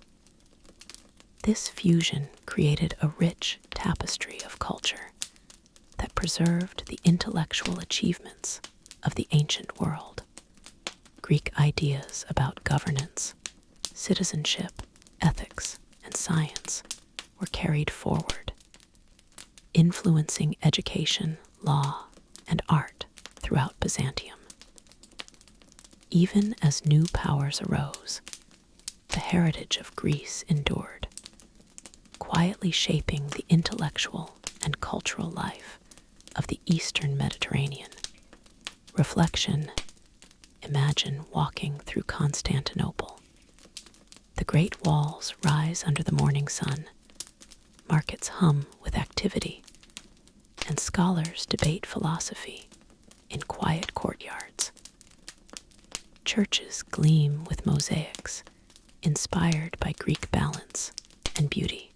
This fusion created a rich tapestry of culture that preserved the intellectual achievements of the ancient world. Greek ideas about governance, citizenship, ethics, and science were carried forward, influencing education, law, and art throughout Byzantium. Even as new powers arose, the heritage of Greece endured, quietly shaping the intellectual and cultural life of the Eastern Mediterranean. Reflection. Imagine walking through Constantinople. The great walls rise under the morning sun, markets hum with activity, and scholars debate philosophy in quiet courtyards. Churches gleam with mosaics inspired by Greek balance and beauty.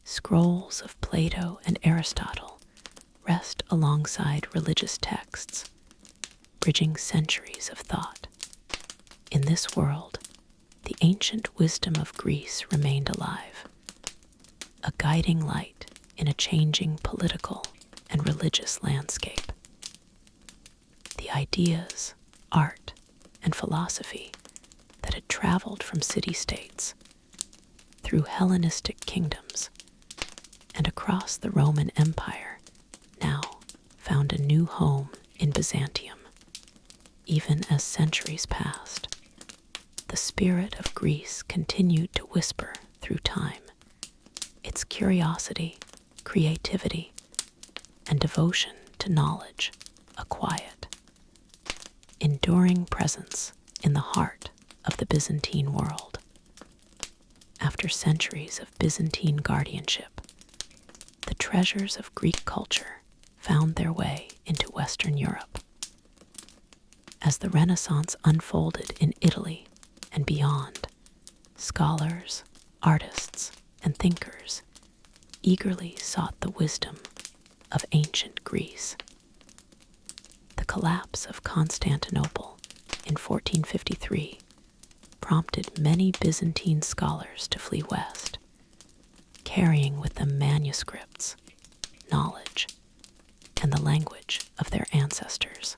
Scrolls of Plato and Aristotle rest alongside religious texts, bridging centuries of thought. In this world, the ancient wisdom of Greece remained alive, a guiding light in a changing political and religious landscape. The ideas, art, and philosophy that had traveled from city-states through Hellenistic kingdoms and across the Roman Empire now found a new home in Byzantium. Even as centuries passed, the spirit of Greece continued to whisper through time, its curiosity, creativity, and devotion to knowledge a quiet, enduring presence in the heart of the Byzantine world. After centuries of Byzantine guardianship, the treasures of Greek culture found their way into Western Europe. As the Renaissance unfolded in Italy and beyond, scholars, artists, and thinkers eagerly sought the wisdom of ancient Greece. The collapse of Constantinople in 1453 prompted many Byzantine scholars to flee west, carrying with them manuscripts, knowledge, and the language of their ancestors.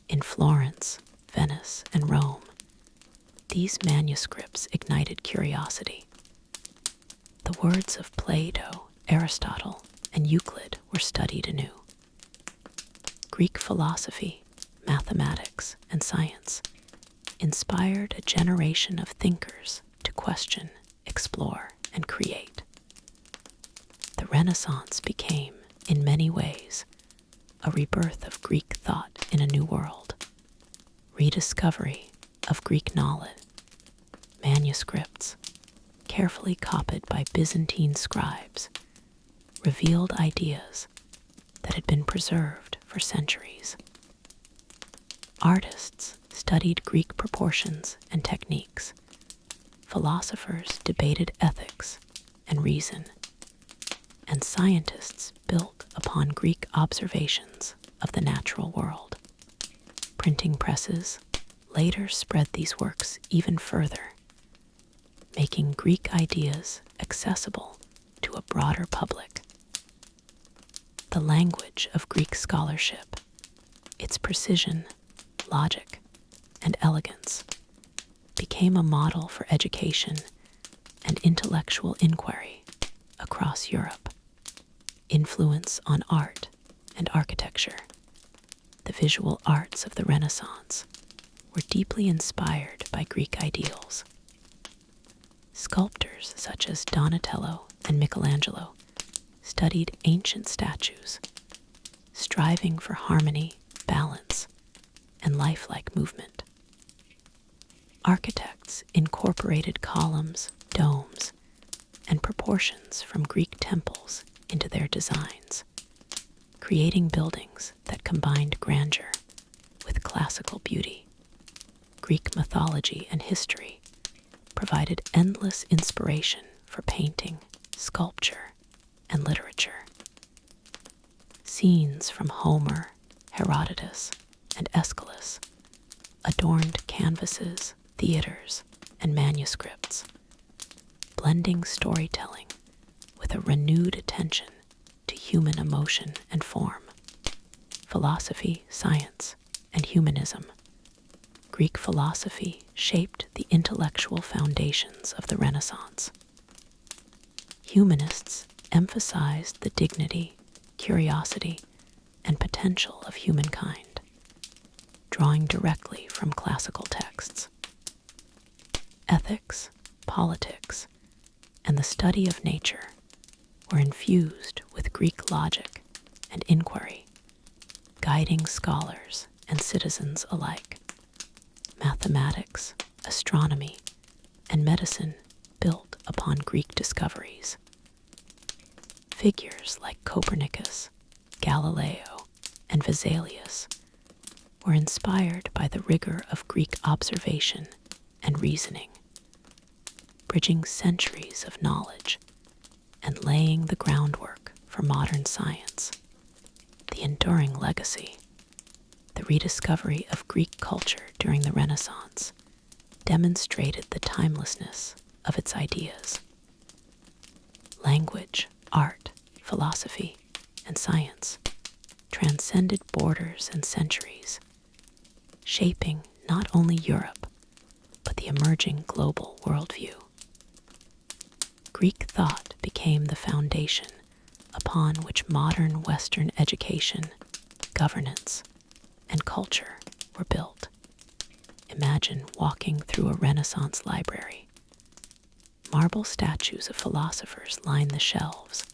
In Florence, Venice, and Rome, these manuscripts ignited curiosity. The words of Plato, Aristotle, and Euclid were studied anew. Greek philosophy, mathematics, and science inspired a generation of thinkers to question, explore, and create. The Renaissance became, in many ways, a rebirth of Greek thought in a new world, rediscovery of Greek knowledge, manuscripts, carefully copied by Byzantine scribes, revealed ideas that had been preserved for centuries. Artists studied Greek proportions and techniques. Philosophers debated ethics and reason, and scientists built upon Greek observations of the natural world. Printing presses later spread these works even further, making Greek ideas accessible to a broader public. The language of Greek scholarship, its precision, logic, and elegance, became a model for education and intellectual inquiry across Europe. Influence on art and architecture, the visual arts of the Renaissance, were deeply inspired by Greek ideals. Sculptors such as Donatello and Michelangelo studied ancient statues, striving for harmony, balance, and lifelike movement. Architects incorporated columns, domes, and proportions from Greek temples into their designs, creating buildings that combined grandeur with classical beauty. Greek mythology and history provided endless inspiration for painting, sculpture, and literature. Scenes from Homer, Herodotus, and Aeschylus adorned canvases, theaters, and manuscripts, blending storytelling with a renewed attention to human emotion and form. Philosophy, science, and humanism. Greek philosophy shaped the intellectual foundations of the Renaissance. Humanists emphasized the dignity, curiosity, and potential of humankind, drawing directly from classical texts. Ethics, politics, and the study of nature were infused with Greek logic and inquiry, guiding scholars and citizens alike. Mathematics, astronomy, and medicine built upon Greek discoveries. Figures like Copernicus, Galileo, and Vesalius were inspired by the rigor of Greek observation and reasoning, bridging centuries of knowledge and laying the groundwork for modern science. The enduring legacy, the rediscovery of Greek culture during the Renaissance, demonstrated the timelessness of its ideas. Language, art, philosophy, and science transcended borders and centuries, shaping not only Europe, but the emerging global worldview. Greek thought became the foundation upon which modern Western education, governance, and culture were built. Imagine walking through a Renaissance library. Marble statues of philosophers line the shelves.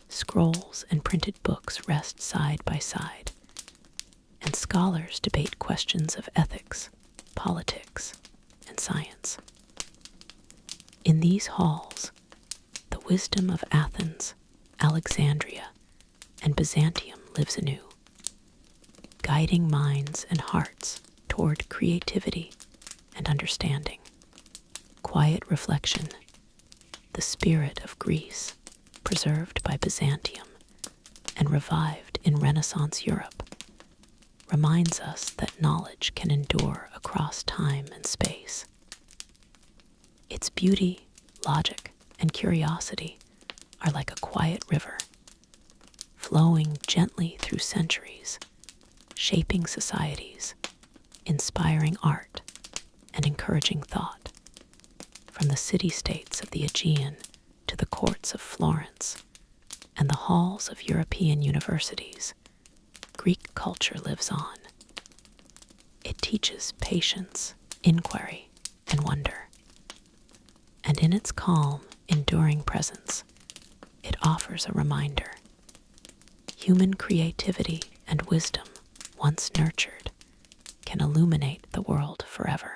Scrolls and printed books rest side by side, and scholars debate questions of ethics, politics, and science. In these halls, the wisdom of Athens, Alexandria, and Byzantium lives anew, guiding minds and hearts toward creativity and understanding. Quiet reflection, the spirit of Greece preserved by Byzantium and revived in Renaissance Europe, reminds us that knowledge can endure across time and space. Its beauty, logic, and curiosity are like a quiet river, flowing gently through centuries, shaping societies, inspiring art, and encouraging thought. From the city-states of the Aegean to the courts of Florence and the halls of European universities, Greek culture lives on. It teaches patience, inquiry, and wonder. And in its calm, enduring presence, it offers a reminder. Human creativity and wisdom, once nurtured, can illuminate the world forever.